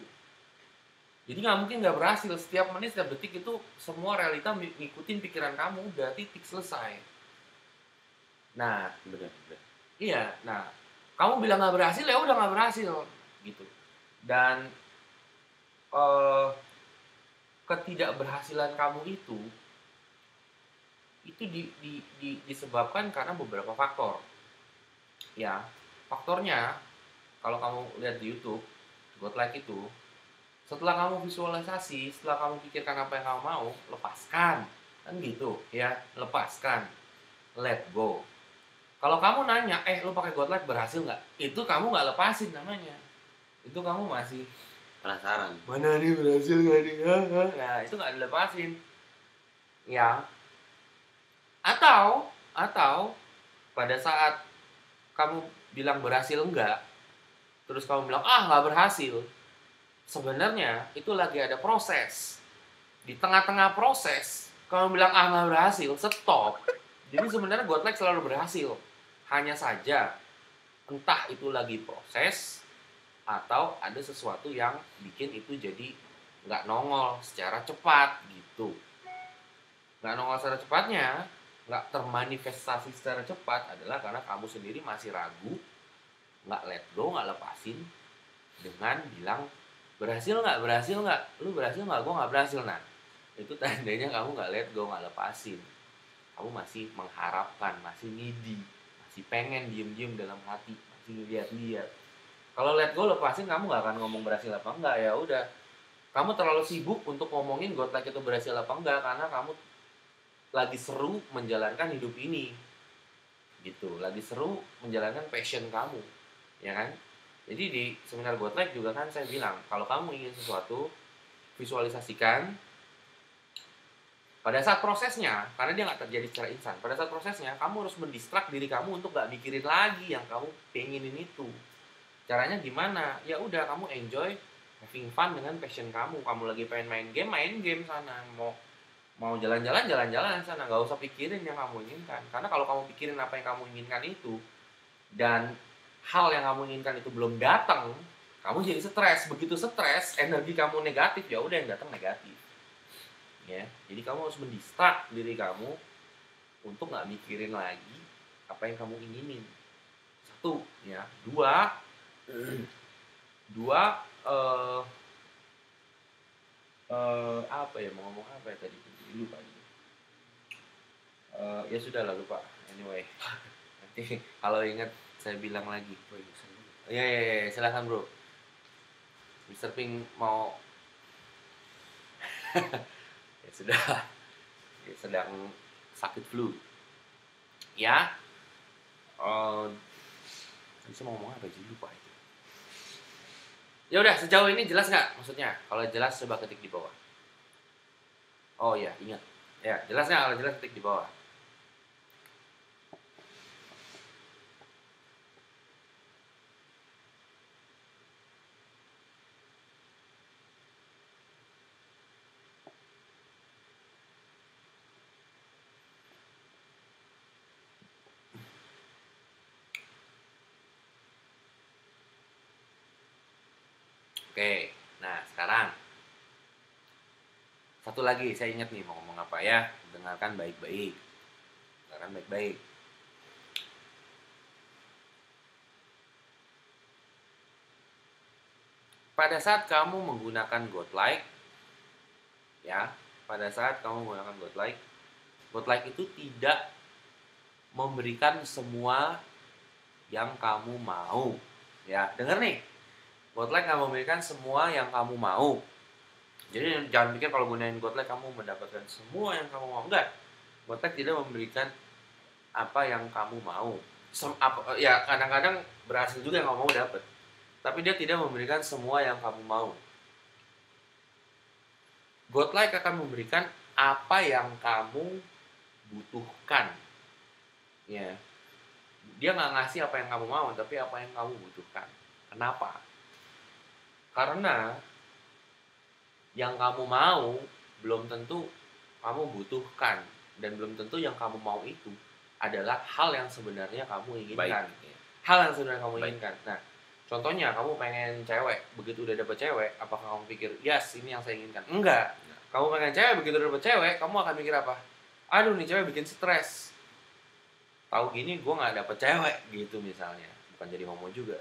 Jadi nggak mungkin nggak berhasil. Setiap menit, setiap detik itu semua realita ngikutin pikiran kamu, udah titik selesai. Nah, benar. Iya, nah kamu bilang nggak berhasil, ya udah nggak berhasil gitu. Dan ketidakberhasilan kamu itu disebabkan karena beberapa faktor. Ya, faktornya kalau kamu lihat di YouTube, godlike itu, setelah kamu visualisasi, setelah kamu pikirkan apa yang kamu mau, lepaskan, kan gitu ya, lepaskan, let go. Kalau kamu nanya, lu pakai godlike berhasil nggak? Itu kamu nggak lepasin namanya. Itu kamu masih Penasaran. Mana nih berhasil nggak nih? Nah, itu nggak dilepasin. Ya. Atau pada saat kamu bilang berhasil enggak, terus kamu bilang nggak berhasil, sebenarnya itu lagi ada proses. Di tengah-tengah proses, kamu bilang nggak berhasil, stop. Jadi sebenarnya godlike selalu berhasil. Hanya saja, entah itu lagi proses, atau ada sesuatu yang bikin itu jadi nggak nongol secara cepat gitu. Nggak nongol secara cepatnya, nggak termanifestasi secara cepat adalah karena kamu sendiri masih ragu, nggak let go, nggak lepasin dengan bilang berhasil nggak, lu berhasil nggak, gue nggak berhasil. Nah, itu tandanya kamu nggak let go, nggak lepasin. Kamu masih mengharapkan, masih needy, masih pengen diem-diem dalam hati, masih lihat-lihat. Kalau let go, lepasin, kamu nggak akan ngomong berhasil apa enggak. Ya udah, kamu terlalu sibuk untuk ngomongin God like itu berhasil apa enggak, karena kamu lagi seru menjalankan hidup ini, gitu. Lagi seru menjalankan passion kamu, ya kan? Jadi di seminar God like juga kan saya bilang, kalau kamu ingin sesuatu, visualisasikan. Pada saat prosesnya, karena dia nggak terjadi secara instan, pada saat prosesnya kamu harus mendistrak diri kamu untuk nggak mikirin lagi yang kamu pengenin itu. Caranya gimana? Ya udah, kamu enjoy having fun dengan passion kamu. Kamu lagi pengen main game sana. Mau jalan-jalan sana. Nggak usah pikirin yang kamu inginkan. Karena kalau kamu pikirin apa yang kamu inginkan itu, dan hal yang kamu inginkan itu belum datang, kamu jadi stres. Begitu stres, energi kamu negatif, ya udah yang datang negatif. Ya, jadi kamu harus mendistrak diri kamu untuk nggak mikirin lagi apa yang kamu inginin. Satu, ya. Dua, apa ya, mau ngomong apa ya tadi, lupa. Ya sudah lah, lupa. Anyway, nanti kalau ingat saya bilang lagi. Ya, silakan bro. Mr. Pink mau ya sudah, dia sedang sakit flu. Ya, bisa ngomong apa sih, lupa itu. Ya udah, sejauh ini jelas nggak maksudnya? Kalau jelas coba ketik di bawah. Oh ya, ingat. Ya, jelas nggak? Kalau jelas ketik di bawah. Oke, nah sekarang satu lagi, saya ingat nih mau ngomong apa ya. Dengarkan baik-baik. Dengarkan baik-baik. Pada saat kamu menggunakan Godlike, ya, pada saat kamu menggunakan Godlike itu tidak memberikan semua yang kamu mau. Ya, denger nih. Godlike nggak memberikan semua yang kamu mau. Jadi jangan pikir kalau gunain Godlike kamu mendapatkan semua yang kamu mau. Enggak. Godlike tidak memberikan apa yang kamu mau. Ya kadang-kadang berhasil juga yang kamu mau dapat. Tapi dia tidak memberikan semua yang kamu mau. Godlike akan memberikan apa yang kamu butuhkan. Ya. Dia nggak ngasih apa yang kamu mau, tapi apa yang kamu butuhkan. Kenapa? Karena yang kamu mau belum tentu kamu butuhkan, dan belum tentu yang kamu mau itu adalah hal yang sebenarnya kamu inginkan. Baik. Hal yang sebenarnya kamu inginkan. Nah, contohnya kamu pengen cewek, begitu udah dapet cewek, apakah kamu pikir, yes, ini yang saya inginkan? Enggak. Kamu pengen cewek, begitu udah dapet cewek, kamu akan mikir apa? Aduh, nih cewek bikin stres. Tahu gini, gue nggak dapet cewek, gitu misalnya. Bukan jadi homo juga.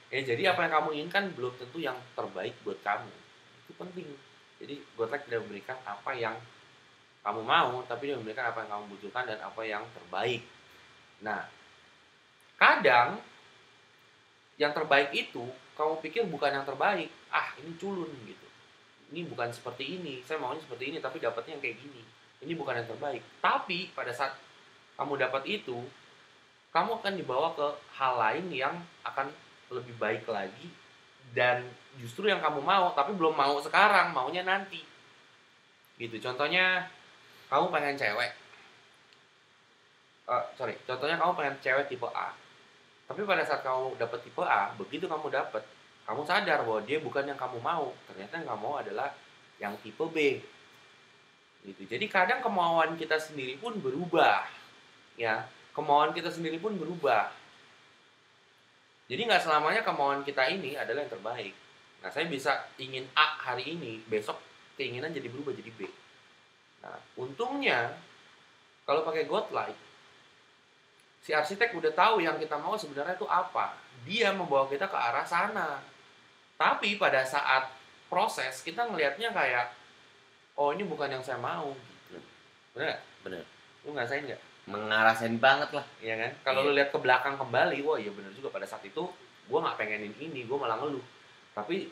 Jadi apa yang kamu inginkan belum tentu yang terbaik buat kamu. Itu penting. Jadi Godlike tidak memberikan apa yang kamu mau, tapi dia memberikan apa yang kamu butuhkan dan apa yang terbaik. Nah, kadang yang terbaik itu kamu pikir bukan yang terbaik. Ah, ini culun gitu. Ini bukan seperti ini. Saya maunya seperti ini, tapi dapatnya yang kayak gini. Ini bukan yang terbaik. Tapi pada saat kamu dapat itu, kamu akan dibawa ke hal lain yang akan lebih baik lagi, dan justru yang kamu mau tapi belum mau sekarang, maunya nanti. Gitu. Contohnya kamu pengen cewek. Contohnya kamu pengen cewek tipe A. Tapi pada saat kamu dapet tipe A, begitu kamu dapet, kamu sadar bahwa dia bukan yang kamu mau. Ternyata yang kamu mau adalah yang tipe B. Gitu. Jadi kadang kemauan kita sendiri pun berubah. Ya, kemauan kita sendiri pun berubah. Jadi nggak selamanya kemauan kita ini adalah yang terbaik. Nah, saya bisa ingin A hari ini, besok keinginan jadi berubah jadi B. Nah, untungnya kalau pakai Godlike, si arsitek udah tahu yang kita mau sebenarnya itu apa. Dia membawa kita ke arah sana. Tapi pada saat proses kita ngelihatnya kayak, oh ini bukan yang saya mau. Bener nggak? Bener. Lu ngerasain nggak? Ngerasain banget lah. Iya kan? Kalau lu lihat ke belakang kembali, wah iya bener juga, pada saat itu gue nggak pengenin ini, gue malah ngeluh. Tapi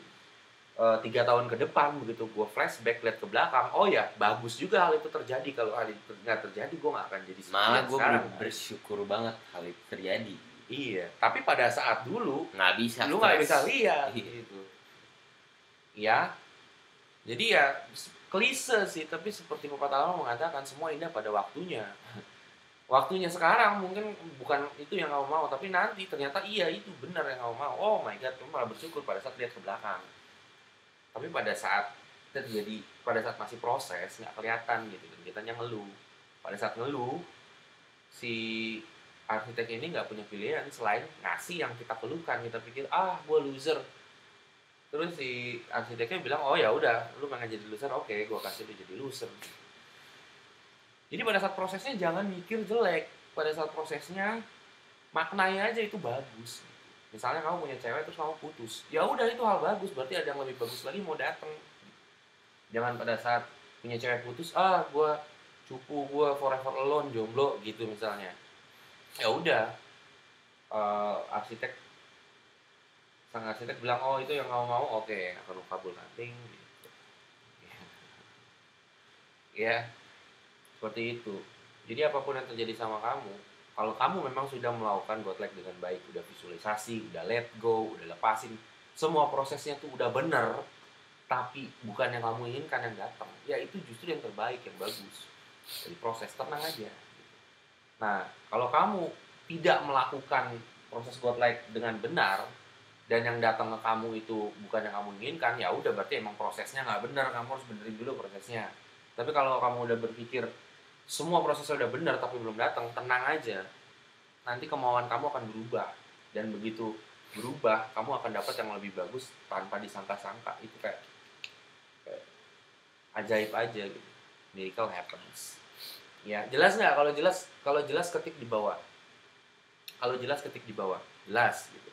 3 tahun ke depan begitu gue flashback lihat ke belakang, oh ya bagus juga hal itu terjadi. Kalau hal itu nggak terjadi, gue nggak akan jadi seperti malah yang gue sekarang. bersyukur banget hal itu terjadi. Iya, tapi pada saat dulu nggak bisa, lu nggak bisa lihat Iya. gitu. Ya, jadi ya klise sih, tapi seperti pepatah lama mengatakan semua indah pada waktunya. Waktunya sekarang mungkin bukan itu yang kamu mau, tapi nanti ternyata iya itu benar yang kamu mau. Oh my god, kamu malah bersyukur pada saat lihat ke belakang. Tapi pada saat terjadi, pada saat masih proses nggak kelihatan gitu, dan kitanya ngeluh. Pada saat ngeluh, si arsitek ini nggak punya pilihan selain ngasih yang kita keluhkan. Kita pikir gue loser. Terus si arsiteknya bilang, oh ya udah, lu pengen jadi loser, oke, gue kasih lu jadi loser. Jadi pada saat prosesnya jangan mikir jelek. Pada saat prosesnya maknai aja itu bagus. Misalnya kamu punya cewek terus kamu putus, ya udah itu hal bagus, berarti ada yang lebih bagus lagi mau datang. Jangan pada saat punya cewek putus, gue cupu, gue forever alone, jomblo gitu misalnya. Ya udah, sang arsitek bilang, oh itu yang kamu mau, oke, akan kabul nothing gitu. Ya, seperti itu. Jadi apapun yang terjadi sama kamu, kalau kamu memang sudah melakukan godlike dengan baik, udah visualisasi, udah let go, udah lepasin, semua prosesnya tuh udah bener, tapi bukan yang kamu inginkan yang datang, ya itu justru yang terbaik, yang bagus. Jadi proses, tenang aja. Nah, kalau kamu tidak melakukan proses godlike dengan benar, dan yang datang ke kamu itu bukan yang kamu inginkan, ya udah berarti emang prosesnya nggak benar, kamu harus benerin dulu prosesnya. Tapi kalau kamu udah berpikir semua prosesnya udah benar tapi belum datang, tenang aja. Nanti kemauan kamu akan berubah, dan begitu berubah, kamu akan dapat yang lebih bagus tanpa disangka-sangka. Itu kayak ajaib aja gitu. Miracle happens. Ya, jelas nggak? Kalau jelas ketik di bawah. Kalau jelas ketik di bawah. Jelas gitu.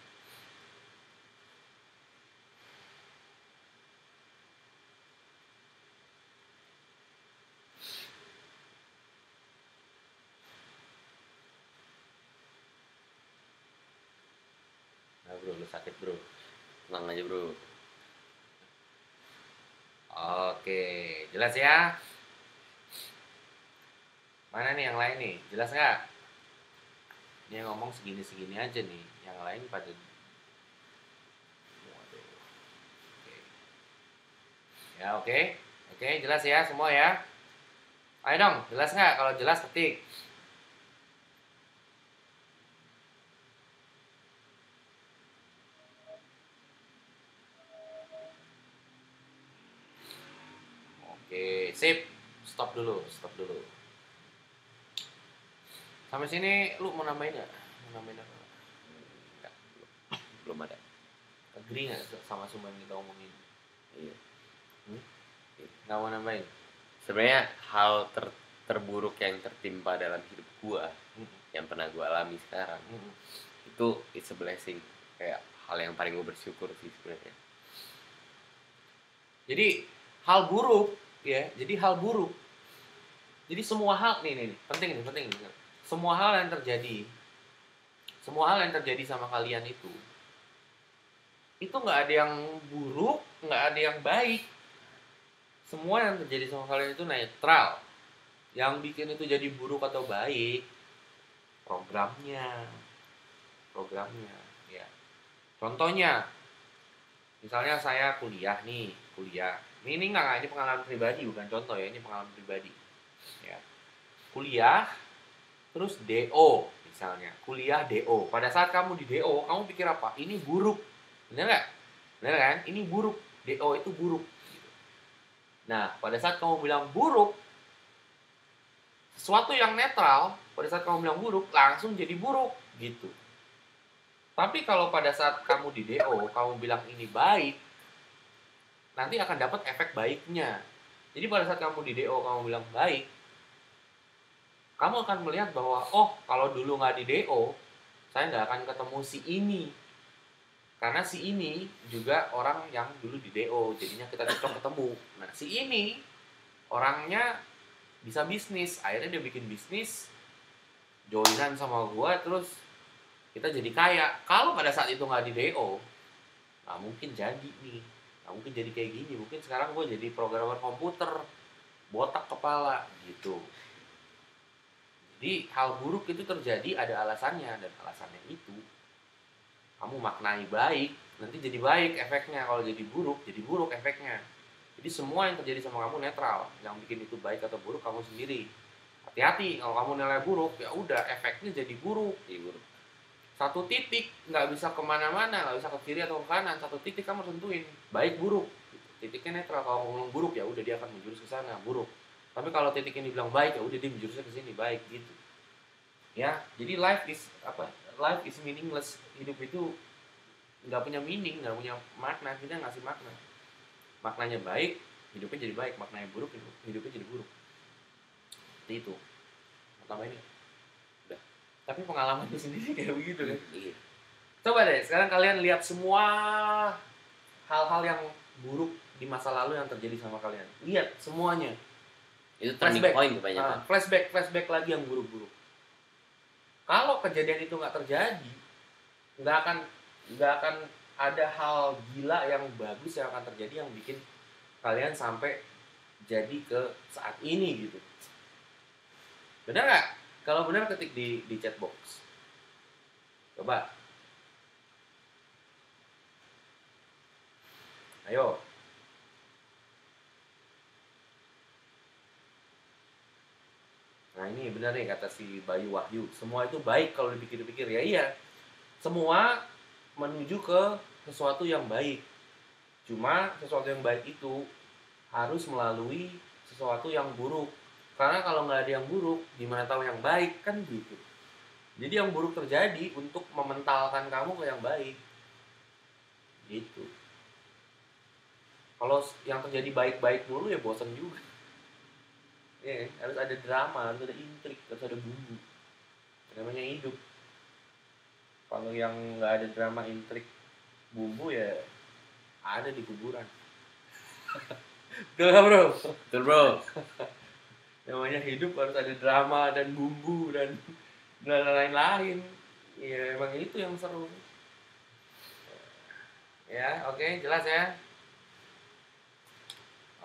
Nah, bro, lu sakit, bro. Tenang aja, bro. Oke, jelas ya? Mana nih yang lain nih? Jelas nggak? Ini yang ngomong segini-segini aja nih. Yang lain pada... Waduh. Oke. Ya, oke. Oke, jelas ya semua ya? Ayo dong, jelas nggak? Kalau jelas ketik. Oke, sip. Stop dulu, stop dulu. Sampai sini lu mau nambahin nggak? Mau nambahin apa? Enggak, belum ada. Agree nggak sama semua yang kita omongin? Iya. Nggak mau nambahin? Sebenarnya hal terburuk yang tertimpa dalam hidup gua, yang pernah gua alami sekarang, itu it's a blessing. Kayak hal yang paling gua bersyukur sih sebenarnya. Jadi hal buruk, ya. Jadi hal buruk. Jadi semua hal nih, penting nih. Semua hal yang terjadi sama kalian itu nggak ada yang buruk, nggak ada yang baik. Semua yang terjadi sama kalian itu netral. Yang bikin itu jadi buruk atau baik, programnya, ya. Contohnya, misalnya saya kuliah. Ini nggak, ini pengalaman pribadi, bukan contoh ya, ini pengalaman pribadi. Ya. Kuliah, terus DO misalnya, kuliah DO. Pada saat kamu di DO, kamu pikir apa? Ini buruk, bener nggak? Bener kan? Ini buruk, DO itu buruk. Nah, pada saat kamu bilang buruk, sesuatu yang netral, pada saat kamu bilang buruk, langsung jadi buruk, gitu. Tapi kalau pada saat kamu di DO, kamu bilang ini baik, nanti akan dapat efek baiknya. Jadi pada saat kamu di DO, kamu bilang baik, kamu akan melihat bahwa, oh, kalau dulu nggak di DO, saya nggak akan ketemu si ini. Karena si ini juga orang yang dulu di DO, jadinya kita cocok ketemu. Nah, si ini orangnya bisa bisnis, akhirnya dia bikin bisnis, joinan sama gua, terus kita jadi kaya. Kalau pada saat itu nggak di DO, nggak mungkin jadi nih, nggak mungkin jadi kayak gini. Mungkin sekarang gua jadi programmer komputer, botak kepala gitu. Jadi hal buruk itu terjadi ada alasannya, dan alasannya itu kamu maknai baik, nanti jadi baik efeknya. Kalau jadi buruk efeknya. Jadi semua yang terjadi sama kamu netral. Yang bikin itu baik atau buruk kamu sendiri. Hati-hati, kalau kamu nilai buruk, ya udah efeknya jadi buruk. Satu titik nggak bisa kemana-mana, nggak bisa ke kiri atau ke kanan. Satu titik kamu tentuin baik buruk. Titiknya netral. Kalau kamu ngomong buruk, ya udah dia akan menjurus ke sana buruk. Tapi kalau titik ini bilang baik, ya udah dia menjurusnya ke sini baik gitu. Ya, jadi life is meaningless. Hidup itu nggak punya meaning, nggak punya makna. Kita ngasih makna. Maknanya baik, hidupnya jadi baik. Maknanya buruk, hidupnya jadi buruk. Seperti itu. Pertama ini udah. Tapi pengalaman itu sendiri kayak begitu kan. Iya. Coba deh sekarang kalian lihat semua hal-hal yang buruk di masa lalu yang terjadi sama kalian. Lihat semuanya. Itu turning point kebanyakan. Flashback lagi yang buruk-buruk. Kalau kejadian itu nggak terjadi, nggak akan ada hal gila yang bagus yang akan terjadi yang bikin kalian sampai jadi ke saat ini gitu. Benar nggak? Kalau benar ketik di chat box. Coba. Ayo. Nah ini benar nih kata si Bayu Wahyu. Semua itu baik kalau dipikir-pikir. Ya iya. Semua menuju ke sesuatu yang baik. Cuma sesuatu yang baik itu harus melalui sesuatu yang buruk. Karena kalau nggak ada yang buruk, gimana tahu yang baik kan gitu. Jadi yang buruk terjadi untuk mementalkan kamu ke yang baik. Gitu. Kalau yang terjadi baik-baik dulu ya bosan juga. Ya, harus ada drama, harus ada intrik, harus ada bumbu. Namanya hidup. Kalau yang nggak ada drama, intrik, bumbu ya ada di kuburan. Betul nggak bro? Betul bro. Namanya hidup harus ada drama dan bumbu dan lain-lain. Ya emang itu yang seru. Ya oke, jelas ya.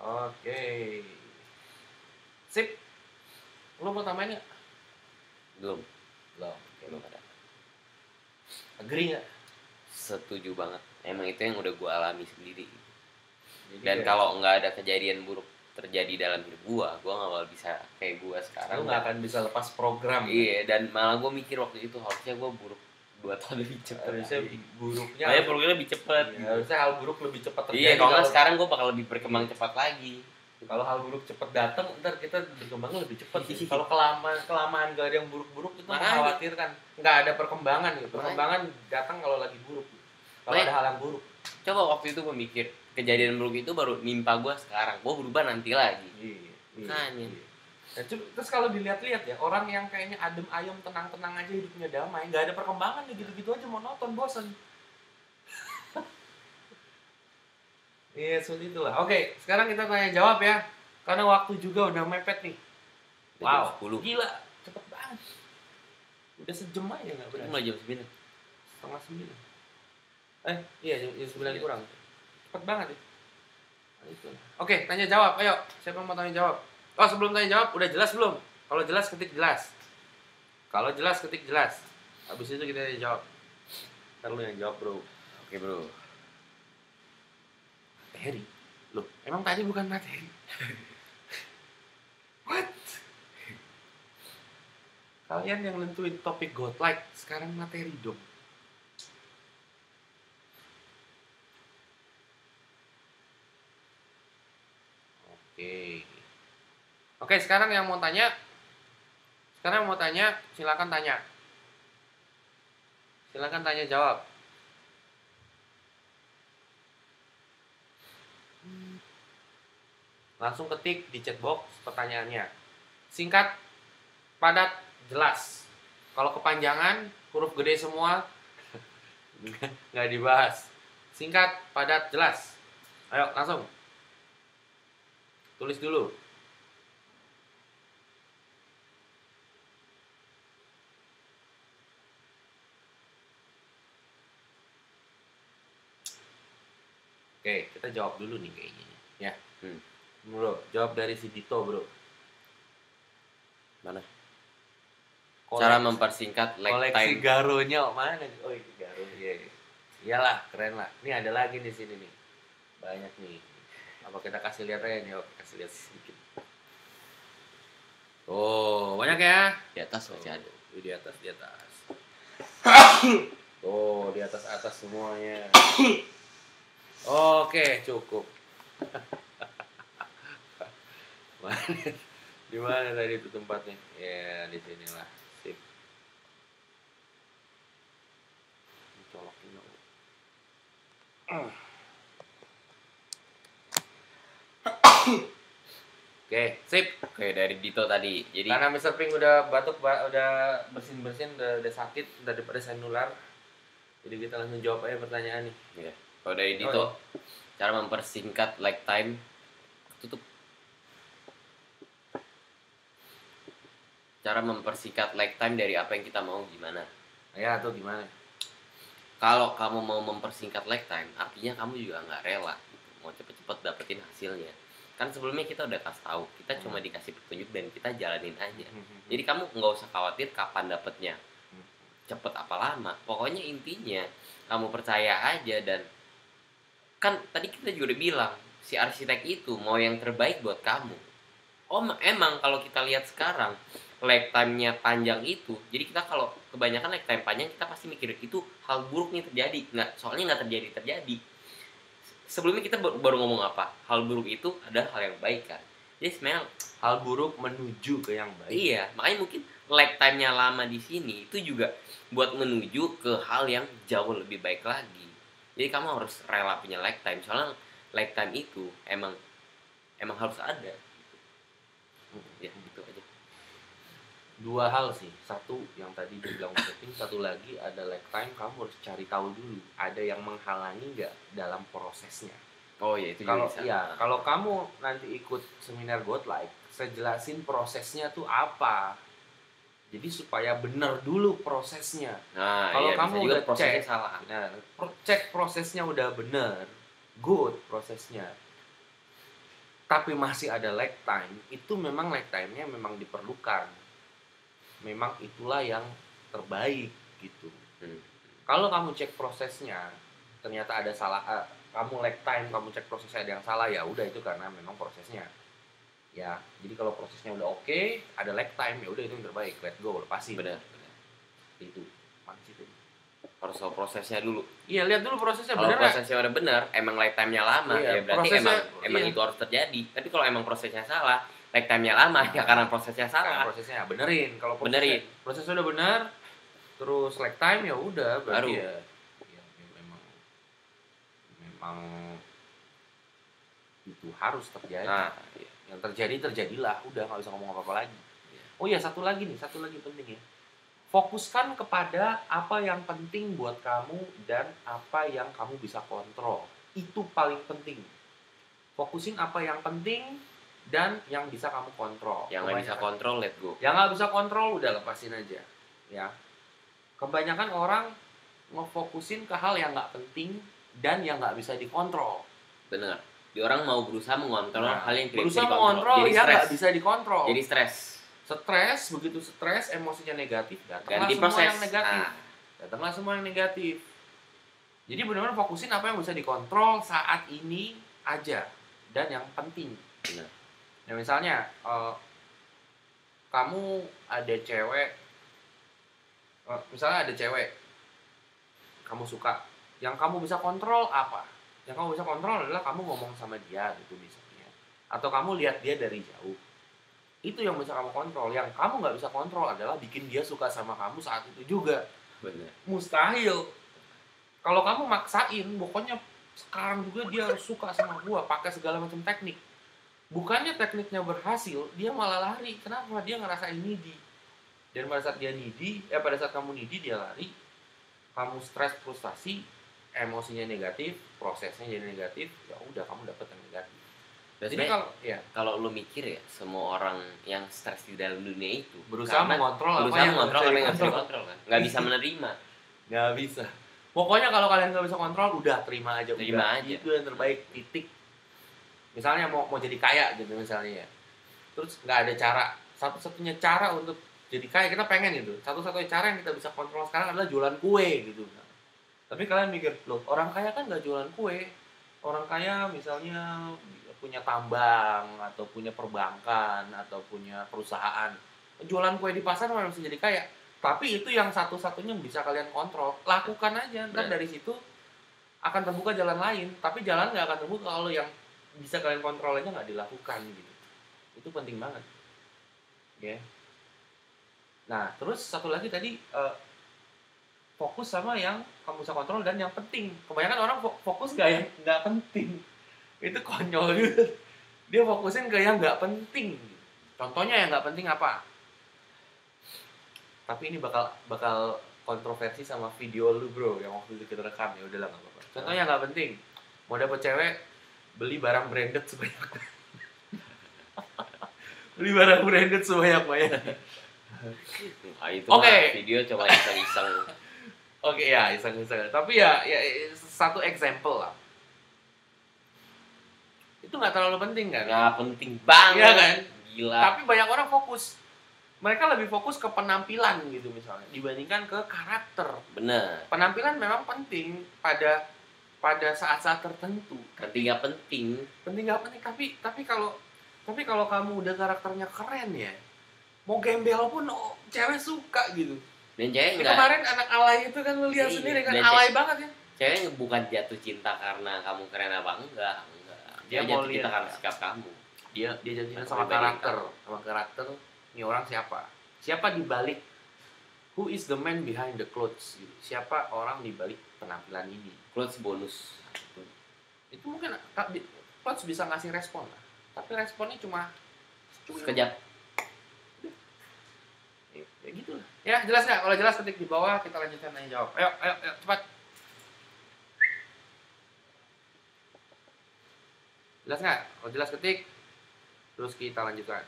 Oke. Sip. Lo mau tambahin nggak? Belum ada. Agree nggak? Setuju banget. Emang itu yang udah gue alami sendiri. Jadi dan kalau nggak ada kejadian buruk terjadi dalam hidup gue nggak bakal bisa kayak gue sekarang. Lu nggak akan bisa lepas program. Iya, kan? Dan malah gue mikir waktu itu harusnya gue buruk 2 tahun lebih cepat. Harusnya buruknya. Buruknya lebih cepat. Iya, harusnya hal buruk lebih cepat terjadi. Iya, kalau sekarang gue bakal lebih berkembang cepat lagi. Kalau hal buruk cepat datang, ntar kita berkembangnya lebih cepat. Kalau kelamaan gak ada yang buruk-buruk itu mengkhawatirkan. Nggak ada perkembangan gitu. Perkembangan datang kalau lagi buruk. Kalau ada hal yang buruk. Coba waktu itu gue mikir kejadian buruk itu baru nimpa gue sekarang. Gue berubah nanti lagi. Iya. Nah, terus kalau dilihat-lihat ya, orang yang kayaknya adem ayem tenang-tenang aja hidupnya damai, nggak ada perkembangan ya gitu-gitu aja monoton, bosen. Iya, seperti itulah. Oke, sekarang kita tanya jawab ya. Karena waktu juga udah mepet nih. Wow, gila, cepet banget. Udah sejam aja nggak berarti. Mulai jam 9. Setengah 9. Iya, jam 9 kurang. Cepet banget ya. Nah, itu. Oke, tanya jawab. Ayo, siapa mau tanya jawab? Oh, sebelum tanya jawab, udah jelas belum? Kalau jelas, ketik jelas. Kalau jelas, ketik jelas. Habis itu kita jawab. Ntar lu yang jawab, bro. Oke, bro. Materi? Loh, emang tadi bukan materi? What? Kalian yang nentuin topik godlike, sekarang materi dong. Oke, sekarang yang mau tanya, silakan tanya. Silakan tanya jawab. Langsung ketik di chat box pertanyaannya. Singkat, padat, jelas. Kalau kepanjangan, huruf gede semua, Nggak dibahas. Singkat, padat, jelas. Ayo, langsung. Tulis dulu. Oke, kita jawab dulu nih kayaknya. Ya. Bro, jawab dari si Dito, bro. Mana? Cara mempersingkat lag time. Koleksi garonya mana? Oh, ini garo. Iya. Iyalah, keren lah. Ini ada lagi di sini nih. Banyak nih. Apa kita kasih lihat aja nih? Oke, kasih lihat sedikit. Oh, banyak ya? Di atas masih ada. Di atas. Oh, di atas semuanya. Oke, cukup. Di mana tadi itu tempatnya? Ya, di sinilah. Sip. Colokin dong. Oke, sip. Oke, dari Dito tadi. Jadi karena Mr. Pink udah batuk, udah bersin-bersin, udah sakit daripada saya nular. Jadi kita langsung jawab aja pertanyaan nih. ya. Kalau dari Dito, cara mempersingkat lag time, tutup. Cara mempersingkat lag time dari apa yang kita mau gimana? Ya, atau gimana? Kalau kamu mau mempersingkat lag time, artinya kamu juga nggak rela gitu. Mau cepet-cepet dapetin hasilnya. Kan sebelumnya kita udah kasih tahu, kita cuma dikasih petunjuk dan kita jalanin aja. Jadi kamu nggak usah khawatir kapan dapetnya, cepet apa lama. Pokoknya intinya kamu percaya aja. Dan kan tadi kita juga udah bilang, si arsitek itu mau yang terbaik buat kamu. Emang kalau kita lihat sekarang lag time-nya panjang itu, jadi kita kalau kebanyakan lag time panjang kita pasti mikir itu hal buruk nih terjadi. Soalnya nggak terjadi. Sebelumnya kita baru ngomong apa? Hal buruk itu adalah hal yang baik kan. Jadi sebenarnya hal buruk menuju ke yang baik. Iya, makanya mungkin lag time-nya lama di sini itu juga buat menuju ke hal yang jauh lebih baik lagi. Jadi kamu harus rela punya lag time. Soalnya lag time itu emang harus ada. Ya gitu aja. Dua hal sih. Satu yang tadi dibilang setting, satu lagi ada lag time. Kamu harus cari tahu dulu ada yang menghalangi nggak dalam prosesnya. Oh iya, itu kalau bisa. Ya, kalau kamu nanti ikut seminar Godlike, saya jelasin prosesnya tuh apa. Jadi supaya benar dulu prosesnya. Nah, kalau iya, kamu udah prosesnya salah. Nah, cek prosesnya udah benar, good prosesnya, tapi masih ada lag time, itu memang lag time-nya memang diperlukan. Memang itulah yang terbaik gitu. Kalau kamu cek prosesnya ternyata ada salah, kamu lag time, kamu cek prosesnya ada yang salah, ya udah itu karena memang prosesnya. Ya, jadi kalau prosesnya udah oke, ada lag time, ya udah itu yang terbaik, let go, lepasin. Benar. Itu manis itu. Harus tahu prosesnya dulu. Iya, lihat dulu prosesnya. Kalau prosesnya udah benar, emang lag time-nya lama, ya berarti emang itu harus terjadi. Tapi kalau emang prosesnya salah, lag time-nya lama, ya karena prosesnya salah. Prosesnya benerin. Kalau prosesnya udah benar, terus lag time, ya udah berarti ya memang itu harus terjadi. Nah, yang terjadilah, udah nggak bisa ngomong apa-apa lagi. Oh iya, satu lagi penting ya. Fokuskan kepada apa yang penting buat kamu dan apa yang kamu bisa kontrol. Itu paling penting. Fokusin apa yang penting dan yang bisa kamu kontrol. Yang nggak bisa kontrol, let go. Yang nggak bisa kontrol, udah lepasin aja. Ya. Kebanyakan orang ngefokusin ke hal yang nggak penting dan yang nggak bisa dikontrol. Bener. Orang mau berusaha mengontrol hal yang tidak bisa dikontrol. Berusaha mengontrol yang nggak bisa dikontrol. Jadi stres. Begitu stres, emosinya negatif, datanglah semua yang negatif. Jadi benar-benar fokusin apa yang bisa dikontrol saat ini aja dan yang penting. Benar. Ya misalnya kamu ada cewek, kamu suka, yang kamu bisa kontrol apa? Yang kamu bisa kontrol adalah kamu ngomong sama dia gitu misalnya, atau kamu lihat dia dari jauh. Itu yang bisa kamu kontrol. Yang kamu nggak bisa kontrol adalah bikin dia suka sama kamu saat itu juga. Benar. Mustahil. Kalau kamu maksain, pokoknya sekarang juga dia harus suka sama gua, pakai segala macam teknik. Bukannya tekniknya berhasil, dia malah lari. Kenapa? Dia ngerasain needy. Dan pada saat dia needy, pada saat kamu needy dia lari. kamu stres, frustasi, emosinya negatif, prosesnya jadi negatif, ya udah kamu dapat yang negatif. Jadi kalau lu mikir ya, semua orang yang stres di dalam dunia itu berusaha mengontrol apa yang nggak bisa dikontrol kan, nggak bisa menerima, nggak bisa. Pokoknya kalau kalian nggak bisa kontrol, udah terima aja. Itu yang terbaik, titik. Misalnya mau jadi kaya gitu misalnya ya, terus nggak ada cara, satu-satunya cara untuk jadi kaya, kita pengen gitu, satu-satunya cara yang kita bisa kontrol sekarang adalah jualan kue gitu. Tapi kalian mikir, loh orang kaya kan nggak jualan kue, orang kaya misalnya punya tambang atau punya perbankan atau punya perusahaan, jualan kue di pasar malah bisa jadi kaya. Tapi itu yang satu-satunya yang bisa kalian kontrol, lakukan aja, ntar dari situ akan terbuka jalan lain. Tapi jalan nggak akan terbuka kalau yang bisa kalian kontrol aja nggak dilakukan gitu. Itu penting banget, ya. Nah, terus satu lagi tadi, fokus sama yang kamu bisa kontrol dan yang penting. Kebanyakan orang fokus yang nggak penting. Itu konyol gitu. Dia fokusin ke yang nggak penting. Contohnya yang nggak penting apa? Tapi ini bakal kontroversi sama video lu bro, yang waktu itu kita rekam, ya udahlah nggak apa-apa. Contohnya nggak penting, mau dapet cewek, beli barang branded sebanyak beli barang branded sebanyak-banyak. Oke. Video coba iseng-iseng. Oke, ya iseng-iseng. Tapi ya satu example lah. Itu nggak terlalu penting kan? Nggak penting banget. Iya kan? Gila. Tapi banyak orang fokus. Mereka lebih fokus ke penampilan gitu misalnya, dibandingkan ke karakter. Bener. Penampilan memang penting pada saat-saat tertentu. Penting nggak penting. Tapi kalau kamu udah karakternya keren ya, mau gembel pun cewek suka gitu. Dan cewek enggak. Kemarin anak alay itu kan lu lihat sendiri kan, alay banget ya. Cewek bukan jatuh cinta karena kamu keren apa enggak. Dia jatuh cinta karena sikap kamu. Dia jatuh cinta sama karakter. Ini orang siapa di balik, who is the man behind the clothes gitu. Siapa orang di balik penampilan ini. Clothes bonus itu mungkin clothes bisa ngasih respon lah, tapi responnya cuma sekejap. Ya gitu lah ya. Jelas nggak? Kalau jelas ketik di bawah, kita lanjutkan nanya jawab. Ayo cepat. Jelas nggak? Kalau jelas ketik, terus kita lanjutkan.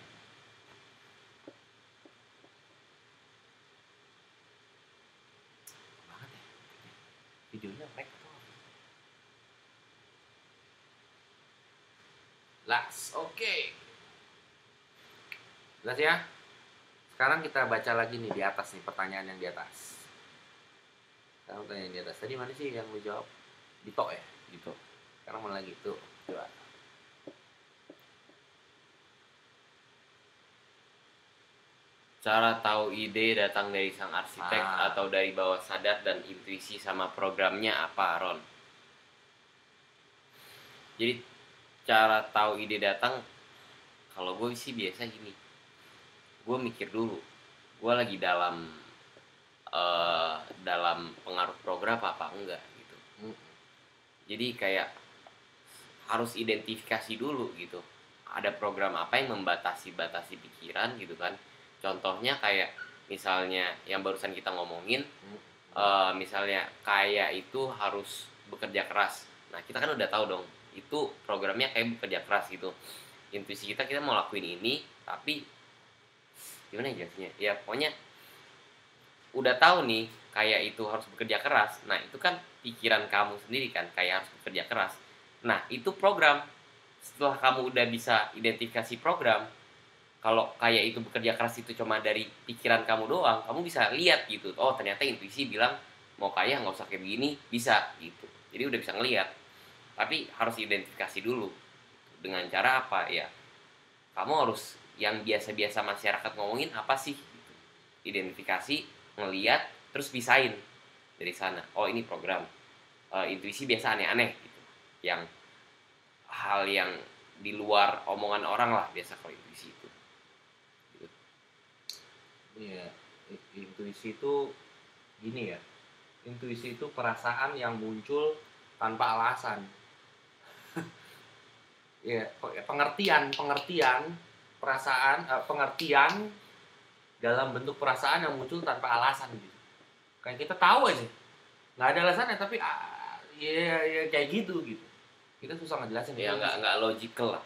Videonya last, oke. Jelas ya? Sekarang kita baca lagi nih di atas nih, pertanyaan yang di atas. Sekarang pertanyaan yang di atas. Tadi mana sih yang lu jawab? Dito ya? Dito. Sekarang mana lagi? Tuh, coba. Cara tahu ide datang dari sang arsitek atau dari bawah sadar dan intuisi sama programnya apa, Ron? Jadi cara tahu ide datang, kalau gue sih biasa gini, gue mikir dulu, gue lagi dalam pengaruh program apa enggak gitu. Jadi kayak harus identifikasi dulu gitu, ada program apa yang membatasi pikiran gitu kan. Contohnya kayak misalnya yang barusan kita ngomongin, misalnya kayak itu harus bekerja keras. Nah kita kan udah tahu dong, itu programnya kayak bekerja keras gitu. Intuisi kita mau lakuin ini, tapi gimana ya jadinya? Ya pokoknya udah tahu nih kayak itu harus bekerja keras. Nah itu kan pikiran kamu sendiri kan, kayak harus bekerja keras. Nah itu program. Setelah kamu udah bisa identifikasi program, kalau kayak itu bekerja keras itu cuma dari pikiran kamu doang, kamu bisa lihat gitu. Oh ternyata intuisi bilang mau kaya nggak usah kayak begini, bisa gitu. Jadi udah bisa ngelihat. Tapi harus identifikasi dulu. Dengan cara apa ya? Kamu harus yang biasa-biasa masyarakat ngomongin apa sih? Gitu. Identifikasi, ngelihat, terus pisahin dari sana. Oh ini program. Intuisi biasa aneh-aneh gitu. Yang hal yang di luar omongan orang lah biasa kalau intuisi itu. Iya, intuisi itu gini ya. Intuisi itu perasaan yang muncul tanpa alasan. Ya, pengertian perasaan, pengertian dalam bentuk perasaan yang muncul tanpa alasan gitu. Kayak kita tahu aja, nggak ada alasannya, tapi ya kayak gitu. Kita susah ngejelasin. Ya nggak logical lah.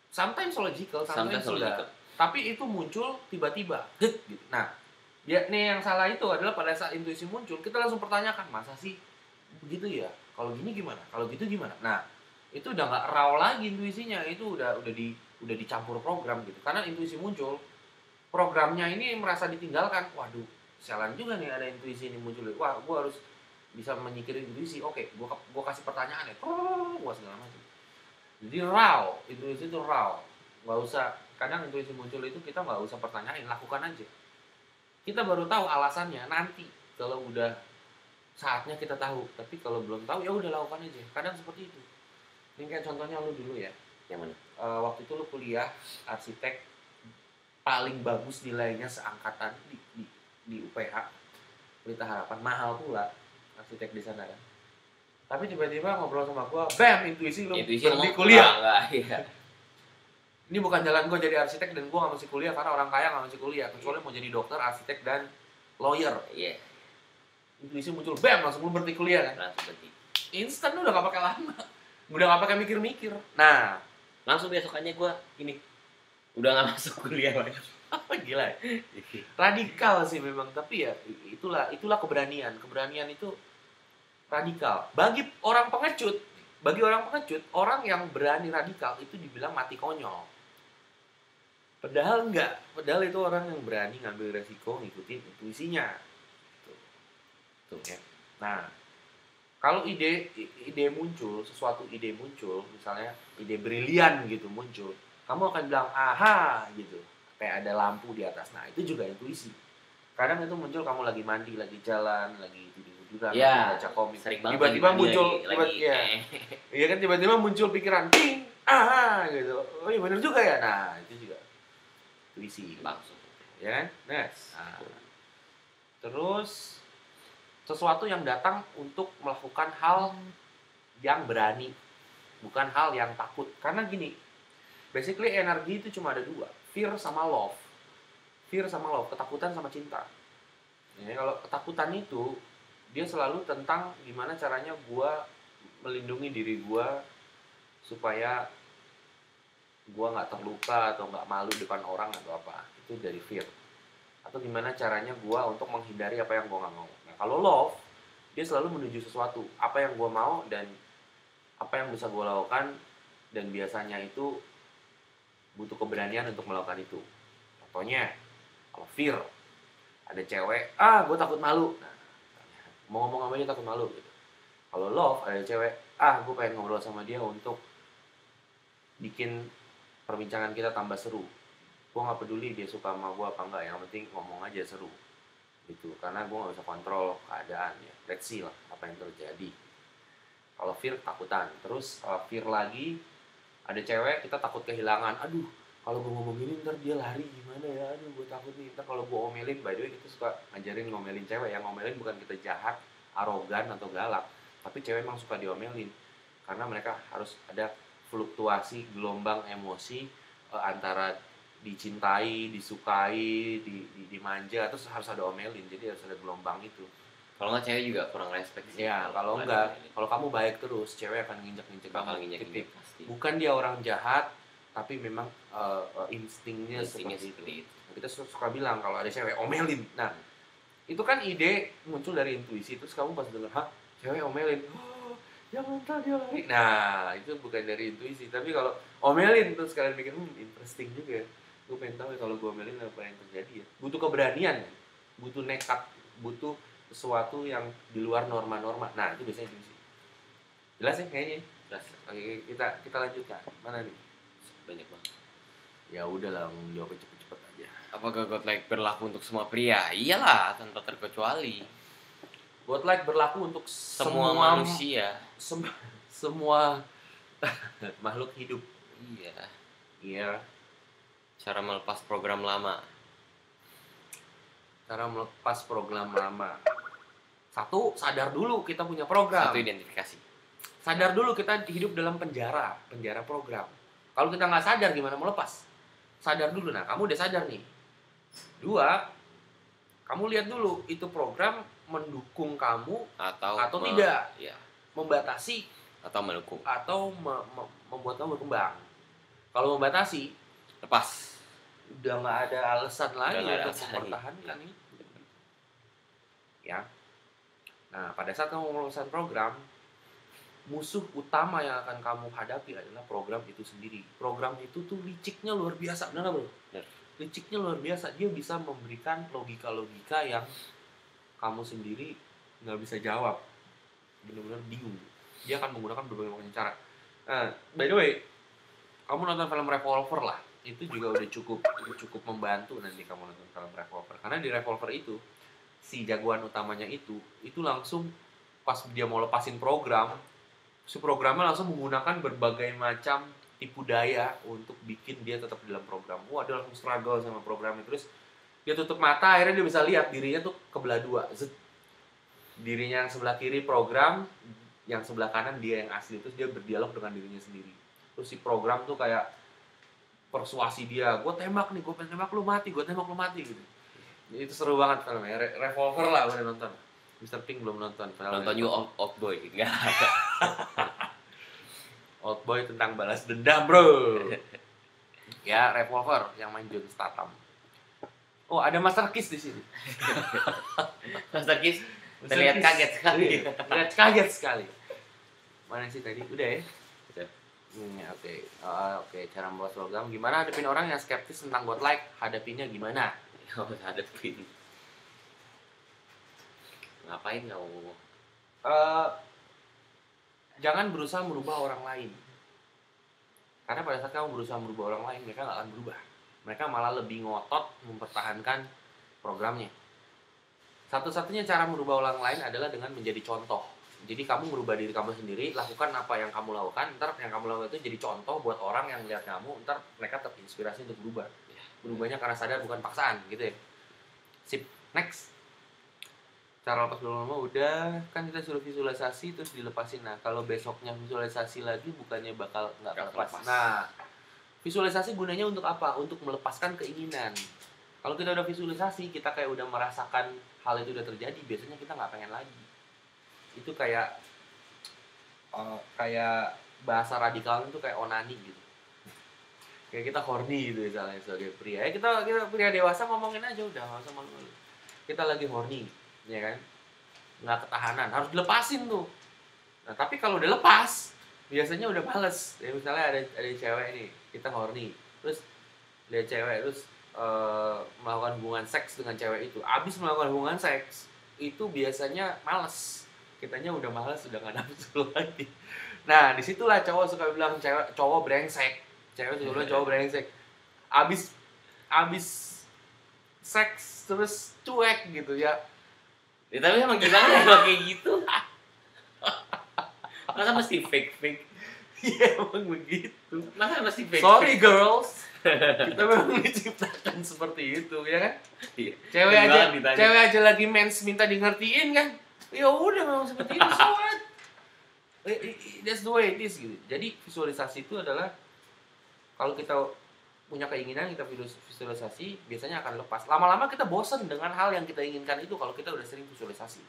Sometimes logical, sometimes sudah. Tapi itu muncul tiba-tiba, gitu. Nah, dia nih yang salah itu adalah pada saat intuisi muncul, kita langsung pertanyakan, masa sih begitu ya? Kalau gini gimana? Kalau gitu gimana? Nah, itu udah nggak raw lagi intuisinya, itu udah dicampur program gitu. Karena intuisi muncul, programnya ini merasa ditinggalkan. Waduh, sialan juga nih ada intuisi ini muncul. Wah, gua harus bisa menyingkirin intuisi. Oke, gua kasih pertanyaan ya. Gua segala macam. Jadi raw, intuisi itu raw. Nggak usah, kadang intuisi muncul itu kita nggak usah pertanyain, lakukan aja. Kita baru tahu alasannya nanti kalau udah saatnya kita tahu. Tapi kalau belum tahu ya udah lakukan aja. Kadang seperti itu. Ini kayak contohnya lu dulu ya. Yang mana? Waktu itu lu kuliah arsitek, paling bagus nilainya seangkatan di UPH, Pelita Harapan, mahal pula arsitek di sana kan. Tapi tiba-tiba ngobrol sama gua, bam, intuisi lu berhenti kuliah. Iya. Ini bukan jalan gua jadi arsitek dan gua nggak mesti kuliah karena orang kaya nggak mesti kuliah, kecuali mau jadi dokter, arsitek dan lawyer. Iya. Intuisi muncul, bam, langsung lu berhenti kuliah kan. Langsung berhenti. Instan, udah nggak pakai lama, udah nggak pakai mikir-mikir. Nah, langsung besokannya gua ini udah nggak masuk kuliah lagi. Apa gila? Radikal sih memang, tapi ya itulah keberanian. Keberanian itu radikal. Bagi orang pengecut, orang yang berani radikal itu dibilang mati konyol. Padahal enggak. Padahal itu orang yang berani ngambil resiko ngikutin intuisinya. Tuh ya. Nah, kalau ide muncul, sesuatu ide muncul, misalnya ide brilian gitu muncul, kamu akan bilang aha gitu. Kayak ada lampu di atas. Nah, itu juga intuisi. Kadang itu muncul kamu lagi mandi, lagi jalan, lagi tidur-tiduran, ya, baca komik. Tiba-tiba muncul iya kan, tiba-tiba muncul pikiran, ting, gitu. Oh iya benar juga ya. Nah, itu juga intuisi langsung. Ya kan? Nah, terus sesuatu yang datang untuk melakukan hal yang berani, bukan hal yang takut. Karena gini, basically energi itu cuma ada dua, fear sama love. Fear sama love, ketakutan sama cinta. Ya, kalau ketakutan itu dia selalu tentang gimana caranya gua melindungi diri gua supaya gua nggak terluka atau nggak malu depan orang atau apa. Itu dari fear. Atau gimana caranya gua untuk menghindari apa yang gua nggak mau. Nah, kalau love, dia selalu menuju sesuatu, apa yang gua mau dan apa yang bisa gua lakukan, dan biasanya itu butuh keberanian untuk melakukan itu. Contohnya, kalau fear, ada cewek, gue takut malu. Nah, mau ngomong sama dia takut malu gitu. Kalau love, ada cewek, gue pengen ngobrol sama dia untuk bikin perbincangan kita tambah seru. Gue nggak peduli dia suka sama gue apa enggak, yang penting ngomong aja seru. Gitu, karena gue nggak bisa kontrol keadaan ya. Let's see lah apa yang terjadi. Kalau fear, takutan. Terus fear lagi, ada cewek, kita takut kehilangan. Aduh, kalau gue ngomong gini ntar dia lari gimana ya, aduh gue takut nih. Ntar kalau gue omelin, by the way kita suka ngajarin ngomelin cewek. Yang ngomelin bukan kita jahat, arogan atau galak, tapi cewek emang suka diomelin karena mereka harus ada fluktuasi gelombang emosi antara dicintai, disukai, dimanja, terus harus ada omelin. Jadi harus ada gelombang itu. Kalau nggak cewek juga kurang respect sih. Ya, kalau enggak, kalau kamu baik terus, cewek akan nginjek-nginjek kamu. Bukan dia orang jahat, tapi memang instingnya seperti itu. Kita suka bilang kalau ada cewek omelin. Nah, itu kan ide muncul dari intuisi. Terus kamu pas dengar, cewek omelin, yang mentah dia lari. Nah, itu bukan dari intuisi. Tapi kalau omelin terus kalian mikir, interesting juga. Gue pengen tahu ya kalau gue omelin apa yang terjadi ya. Butuh keberanian, butuh nekat, butuh sesuatu yang di luar norma-norma. Nah, itu biasanya intuisi. Jelas ya kayaknya. Jelas. Oke, kita lanjutkan. Mana nih? Banyak banget. Ya udahlah, jawab cepet-cepet aja. Apakah godlike berlaku untuk semua pria? Iyalah, tanpa terkecuali. Godlike berlaku untuk semua manusia, semua makhluk hidup. Iya. Cara melepas program lama. Satu, sadar dulu kita punya program. Satu, identifikasi. Sadar dulu kita hidup dalam penjara program. Kalau kita nggak sadar gimana mau lepas? Sadar dulu. Nah, kamu udah sadar nih. Dua, kamu lihat dulu itu program mendukung kamu atau tidak, ya, membatasi atau mendukung, atau membuat kamu berkembang. Kalau membatasi, lepas, udah nggak ada alasan lagi nggak ada untuk alasan mempertahankan itu. Ya. Nah, pada saat kamu memesan program, musuh utama yang akan kamu hadapi adalah program itu sendiri. Program itu tuh liciknya luar biasa, benar nggak bro? Benar. Liciknya luar biasa. Dia bisa memberikan logika-logika yang kamu sendiri nggak bisa jawab. Benar-benar bingung. Dia akan menggunakan berbagai macam cara. Nah, by the way, kamu nonton film Revolver lah. Itu juga udah cukup membantu nanti kamu nonton film Revolver. Karena di Revolver itu si jagoan utamanya itu langsung pas dia mau lepasin program, si programnya langsung menggunakan berbagai macam tipu daya untuk bikin dia tetap di dalam program. Wah, dia langsung struggle sama programnya. Terus dia tutup mata, akhirnya dia bisa lihat dirinya tuh kebelah dua. Dirinya yang sebelah kiri program, yang sebelah kanan dia yang asli. Terus dia berdialog dengan dirinya sendiri. Terus si program tuh kayak persuasi dia, gue tembak nih, gue pengen tembak lu mati, gue tembak lu mati gitu. Itu seru banget filmnya. Revolver lah udah nonton. Mr. Pink belum nonton. Nonton juga Old Boy, enggak ada. Old Boy tentang balas dendam, bro. Ya, Revolver yang main John Statham. Oh, ada Master Kiss di sini. Master Kiss terlihat kaget sekali. Terlihat kaget sekali. Mana sih tadi? Udah ya? Udah. Oke. Oke, cara membuat program. Gimana hadapin orang yang skeptis tentang godlike? Hadapinya gimana? Hadapin. Ngapain kamu? Jangan berusaha merubah orang lain. Karena pada saat kamu berusaha merubah orang lain, mereka nggak akan berubah. Mereka malah lebih ngotot mempertahankan programnya. Satu-satunya cara merubah orang lain adalah dengan menjadi contoh. Jadi kamu merubah diri kamu sendiri, lakukan apa yang kamu lakukan, ntar yang kamu lakukan itu jadi contoh buat orang yang lihat kamu, ntar mereka terinspirasi untuk berubah. Berubahnya karena sadar bukan paksaan, gitu ya. Sip, next. Cara lepas belum lama udah, kan kita suruh visualisasi terus dilepasin. Nah, kalau besoknya visualisasi lagi bukannya bakal nggak lepas. Nah, visualisasi gunanya untuk apa? Untuk melepaskan keinginan. Kalau kita udah visualisasi, kita kayak udah merasakan hal itu udah terjadi, biasanya kita nggak pengen lagi. Itu kayak bahasa radikal itu kayak onani gitu. Kayak kita horny gitu misalnya sebagai pria. Kita pria dewasa ngomongin aja udah, nggak usah malu. Kita lagi horny, ya kan? Nggak ketahanan, harus dilepasin tuh. Nah, tapi kalau udah lepas, biasanya udah males. Ya misalnya ada cewek nih, kita horny, terus lihat cewek terus melakukan hubungan seks dengan cewek itu. Abis melakukan hubungan seks, itu biasanya males. Kitanya udah males, udah nggak nafsu lagi. Nah, disitulah cowok suka bilang cowok brengsek. Cewek suka bilang cowok brengsek. Abis seks terus cuek gitu ya. Ya tapi emang gimana kalau kayak gitu? Masa mesti fake? Iya, emang begitu. Masa mesti fake? Sorry girls, kita memang diciptakan seperti itu, ya kan? Iya. Cewek aja lagi mens minta di ngertiin kan? Ya udah memang seperti itu, so what? That's the way it is gitu. Jadi visualisasi itu adalah kalau kita punya keinginan, kita visualisasi, biasanya akan lepas. Lama-lama kita bosan dengan hal yang kita inginkan itu kalau kita udah sering visualisasi.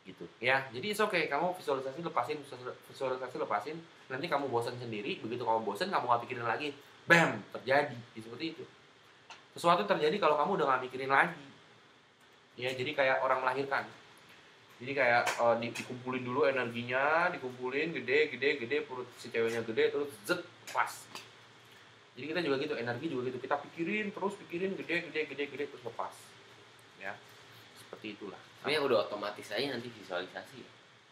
Gitu. Ya, jadi it's okay, kamu visualisasi lepasin, nanti kamu bosan sendiri, begitu kamu bosan, kamu nggak pikirin lagi, bam, terjadi. Seperti itu. Sesuatu terjadi kalau kamu udah nggak mikirin lagi. Ya, jadi kayak orang melahirkan. Jadi kayak dikumpulin dulu energinya, dikumpulin gede, perut si ceweknya gede, terus zet, pas. Jadi kita juga gitu, energi juga gitu. Kita pikirin, gede, terus lepas. Ya, seperti itulah. Tapi ya udah otomatis aja nanti visualisasi.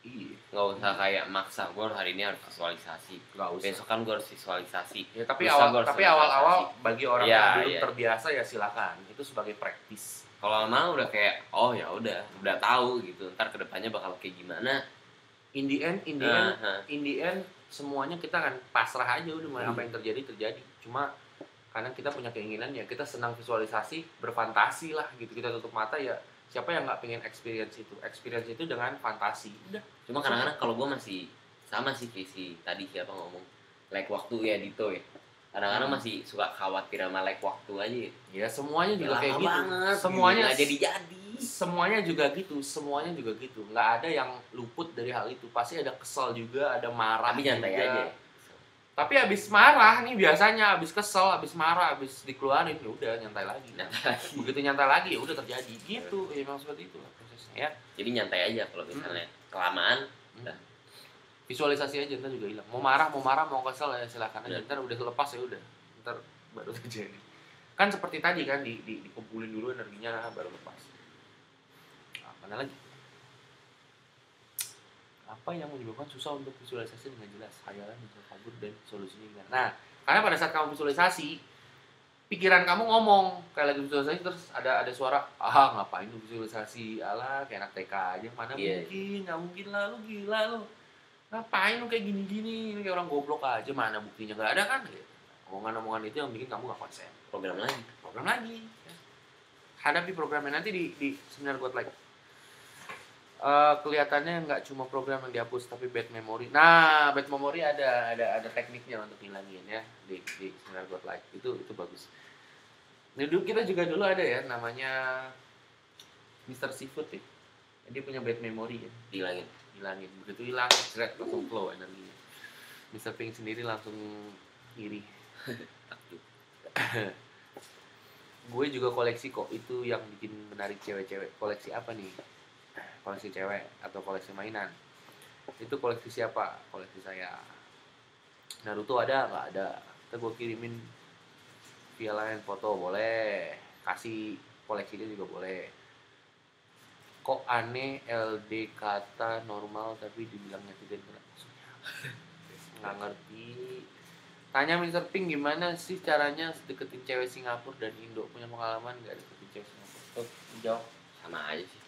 Iya. Nggak usah kayak maksa, gue hari ini harus visualisasi. Nggak usah. Besok kan gue harus visualisasi. Ya, tapi awal-awal bagi orang yang belum terbiasa ya silakan. Itu sebagai praktis. Kalau lama udah kayak, oh ya udah tahu gitu. Ntar kedepannya bakal kayak gimana. In the end semuanya kita kan pasrah aja udah apa yang terjadi. Cuma karena kita punya keinginan ya kita senang visualisasi, berfantasi lah gitu. Kita tutup mata ya siapa yang nggak pengen experience itu dengan fantasi. Udah. Cuma kadang-kadang kalau gue masih sama sih kayak si tadi siapa ngomong like waktu ya Dito ya. Kadang-kadang masih suka khawatir sama like waktu aja. Ya semuanya juga kayak gitu. Banget, semuanya nggak jadi. semuanya juga gitu, nggak ada yang luput dari hal itu, pasti ada kesel juga, ada marah tapi nyantai juga. aja. Tapi abis marah nih biasanya, abis kesel, abis marah, abis dikeluarin, ya udah nyantai lagi. Begitu nyantai lagi ya udah terjadi gitu, ya, memang seperti itu prosesnya ya. Jadi nyantai aja kalau misalnya kelamaan. Udah. Visualisasi aja, ntar juga hilang. Mau marah, mau kesel ya silakan aja. Ntar udah lepas ya udah, ntar baru terjadi. Kan seperti tadi kan dikumpulin dulu energinya baru lepas. Nah, mana lagi? Apa yang menyebabkan susah untuk visualisasi dengan jelas? Khayalan, kabur, dan solusinya. Nah, karena pada saat kamu visualisasi, pikiran kamu ngomong kayak lagi visualisasi, terus ada suara, ngapain lu visualisasi, alah kayak anak TK aja, mana mungkin, nggak mungkin lah, lu gila lu, ngapain lu kayak gini-gini, kayak orang goblok aja, mana buktinya, nggak ada kan? Omongan-omongan itu yang bikin kamu nggak konsen. Program lagi. Ya. Hadapi programnya nanti di seminar Got Like. Kelihatannya nggak cuma program yang dihapus tapi bad memory. Nah, bad memory ada tekniknya untuk hilangin ya di seminar Got Like. Itu bagus. Nah, kita juga dulu ada ya namanya Mr. Seafood ya. Dia punya bad memory ya. Hilangin. Begitu hilang, langsung flow energinya. Mr. Pink sendiri langsung iri. Gue juga koleksi kok, itu yang bikin menarik cewek-cewek. Koleksi apa nih? Koleksi cewek atau koleksi mainan? Itu koleksi siapa? Koleksi saya. Naruto ada? Nggak ada. Kita gue kirimin via line foto boleh, kasih koleksinya juga boleh. Kok aneh LD kata normal tapi dibilang netizen maksudnya? Nggak ngerti. Tanya Mr. Pink gimana sih caranya deketin cewek Singapura dan Indo, punya pengalaman nggak deketin cewek Singapura? Jawab sama aja sih.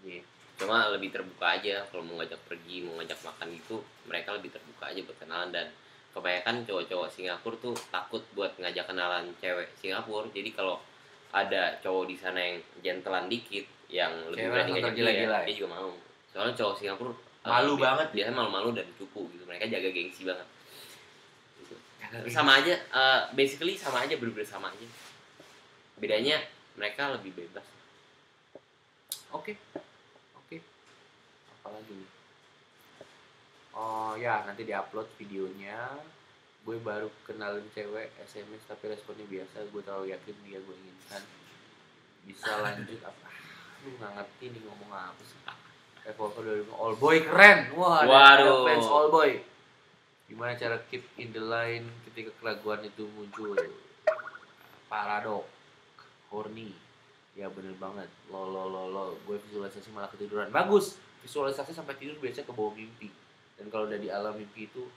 Yeah. Cuma lebih terbuka aja kalau mau ngajak pergi, mau ngajak makan gitu, mereka lebih terbuka aja buat kenalan. Dan kebanyakan cowok-cowok Singapura tuh takut buat ngajak kenalan cewek Singapura. Jadi kalau ada cowok di sana yang gentlean dikit, yang lebih berani ngajak dia juga mau. Soalnya cowok Singapura malu banget, biasanya malu-malu dan cupu gitu. Mereka jaga gengsi banget. Sama aja, basically sama aja, bener-bener sama aja. Bedanya mereka lebih bebas. Oke. Apalagi nih? Oh ya, nanti diupload videonya. Gue baru kenalin cewek SMS tapi responnya biasa. Gue terlalu yakin dia gue inginkan. Bisa lanjut apa? Lu nggak ngerti nih ngomong apa sih? Evolver 2005 All Boy keren. Wah, ada fans All Boy. Gimana cara keep in the line ketika keraguan itu muncul? Paradok, horny. Ya bener banget. Lo. Gue visualisasi malah ketiduran. Bagus. Visualisasi sampai tidur biasanya ke bawah mimpi. Dan kalau udah di alam mimpi itu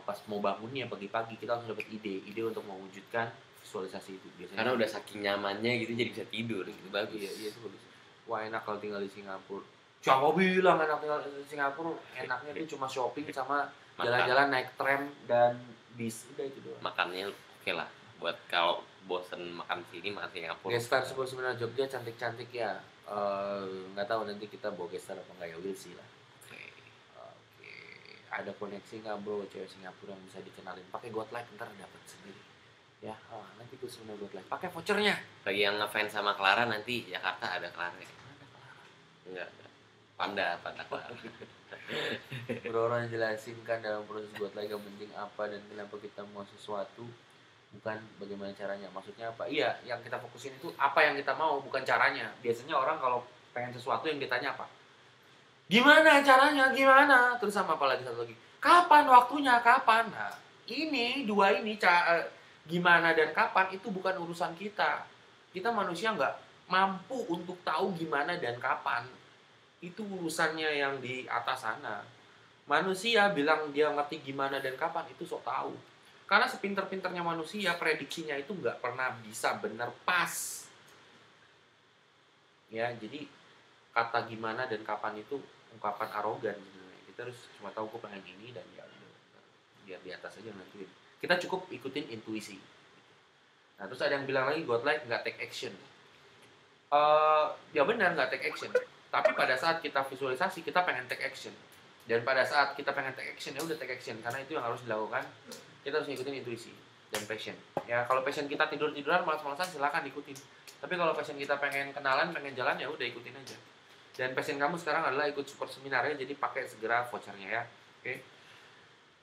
pas mau bangunnya pagi-pagi kita langsung dapat ide untuk mewujudkan visualisasi itu biasanya. Karena udah saking nyamannya gitu jadi bisa tidur gitu. Bagus. Iya itu bagus. Wah, enak kalau tinggal di Singapura. Siapa bilang enak tinggal di Singapura? Enaknya tuh cuma shopping sama jalan-jalan naik tram dan bis, udah itu doang. Makannya oke lah buat kalau bosen makan sini makan Singapura. Gestar sebenarnya Jogja cantik-cantik ya. Nggak tahu nanti kita bawa gestar apa nggak ya, we'll see lah. Oke. Ada koneksi nggak bro cewek Singapura yang bisa dikenalin? Pakai Got Like ntar dapat sendiri. Ya, nanti gue sebenarnya Got Like. Pakai vouchernya. Bagi yang ngefans sama Clara nanti Jakarta ada Clara. Ada Clara? Enggak. Panda Clara. Bro, orang jelasin kan dalam proses Got Like yang penting apa dan kenapa kita mau sesuatu, bukan bagaimana caranya. Maksudnya apa? Iya, yang kita fokusin itu apa yang kita mau, bukan caranya. Biasanya orang kalau pengen sesuatu yang ditanya apa? Gimana caranya? Gimana? Terus sama apa lagi satu lagi? Kapan waktunya? Kapan? Nah, ini dua ini gimana dan kapan itu bukan urusan kita. Kita manusia nggak mampu untuk tahu gimana dan kapan. Itu urusannya yang di atas sana. Manusia bilang dia ngerti gimana dan kapan itu sok tahu. Karena sepinter-pinternya manusia, prediksinya itu nggak pernah bisa benar pas. Ya, jadi kata gimana dan kapan itu ungkapan arogan sebenarnya. Kita harus cuma tahu gue pengen ini dan ya biar di atas aja nentuin. Kita cukup ikutin intuisi. Nah, terus ada yang bilang lagi Got Like nggak take action. Ya benar nggak take action. Tapi pada saat kita visualisasi kita pengen take action. Dan pada saat kita pengen take action ya udah take action karena itu yang harus dilakukan. Kita harus ngikutin intuisi. dan passion. Ya kalau passion kita tidur-tiduran malas-malasan silakan ikutin. Tapi kalau passion kita pengen kenalan, pengen jalan, ya udah ikutin aja. Dan passion kamu sekarang adalah ikut super seminarnya, jadi pakai segera vouchernya ya. Oke.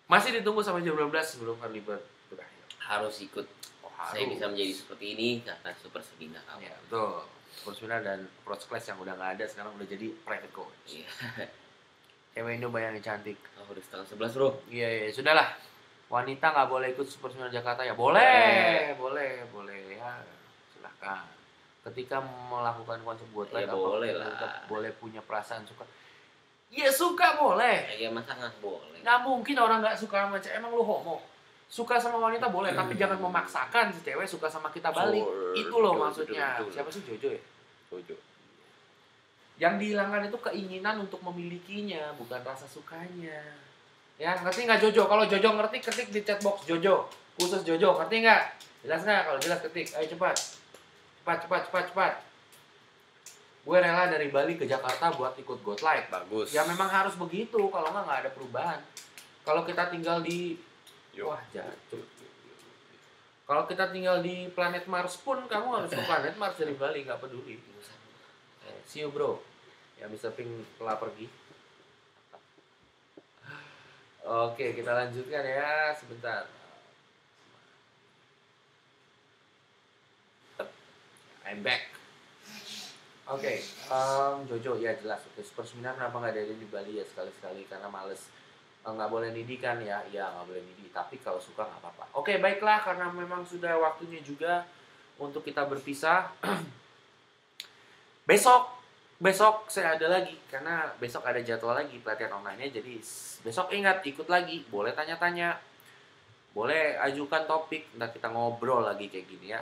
Masih ditunggu sampai jam 12 sebelum early bird berakhir. Harus ikut. Harus. Saya bisa menjadi seperti ini karena super seminar. Ya, betul. Super seminar dan approach class yang udah nggak ada sekarang udah jadi private coach. Iya. Cewek Indo bayangin cantik. Oh, udah setengah 11 bro. Iya, sudahlah. Wanita nggak boleh ikut super seminar Jakarta ya? Boleh ya. Silahkan. Ketika melakukan konsep buat ya, boleh lah. Boleh punya perasaan suka. Ya suka boleh. Ya masa nggak boleh? Nggak mungkin orang nggak suka sama cewek. Emang lu homo? Suka sama wanita boleh, tapi jangan memaksakan si cewek suka sama kita balik. Itu loh maksudnya. Siapa sih Jojo ya? Jojo. Yang dihilangkan itu keinginan untuk memilikinya, bukan rasa sukanya. Ya, ngerti nggak Jojo? Kalau Jojo ngerti, ketik di chat box Jojo. Khusus Jojo, ngerti nggak? Jelas nggak? Kalau jelas ketik. Ayo cepat. Cepat. Gue rela dari Bali ke Jakarta buat ikut God Light. Bagus. Ya memang harus begitu, kalau nggak ada perubahan. Kalau kita tinggal di wah jatuh. Kalau kita tinggal di planet Mars pun kamu harus ke planet Mars dari Bali, nggak peduli. See you bro. Ya Mr. Pink telah pergi. Oke, kita lanjutkan ya sebentar. I'm back. Oke, Jojo ya jelas. Super seminar kenapa nggak ada di Bali ya sekali-sekali karena males. Nggak boleh nidi kan ya? Iya nggak boleh nidi. Tapi kalau suka nggak apa-apa. Oke, baiklah karena memang sudah waktunya juga untuk kita berpisah. Besok saya ada lagi karena besok ada jadwal lagi pelatihan online-nya. Jadi besok ingat ikut lagi. Boleh tanya-tanya. Boleh ajukan topik, ntar kita ngobrol lagi kayak gini ya.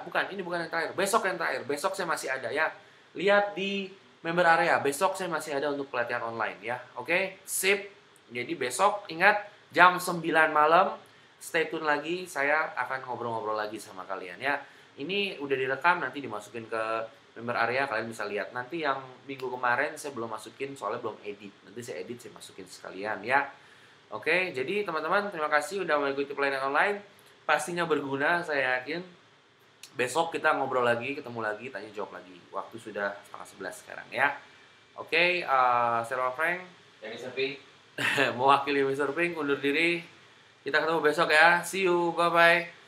Bukan, ini bukan yang terakhir. Besok yang terakhir, besok saya masih ada ya. Lihat di member area, besok saya masih ada untuk pelatihan online ya. Oke, sip. Jadi besok ingat jam 9 malam, stay tune lagi, saya akan ngobrol-ngobrol lagi sama kalian ya. Ini udah direkam, nanti dimasukin ke member area, kalian bisa lihat. Nanti yang minggu kemarin saya belum masukin, soalnya belum edit. Nanti saya edit, saya masukin sekalian ya. Oke, jadi teman-teman terima kasih udah mengikuti pelatihan online. Pastinya berguna, saya yakin. Besok kita ngobrol lagi, ketemu lagi, tanya jawab lagi. Waktu sudah setengah 11 sekarang ya. Oke, saya Frank. Yang Mr. Pink. Mewakili Mr. Pink, undur diri. Kita ketemu besok ya. See you, bye-bye.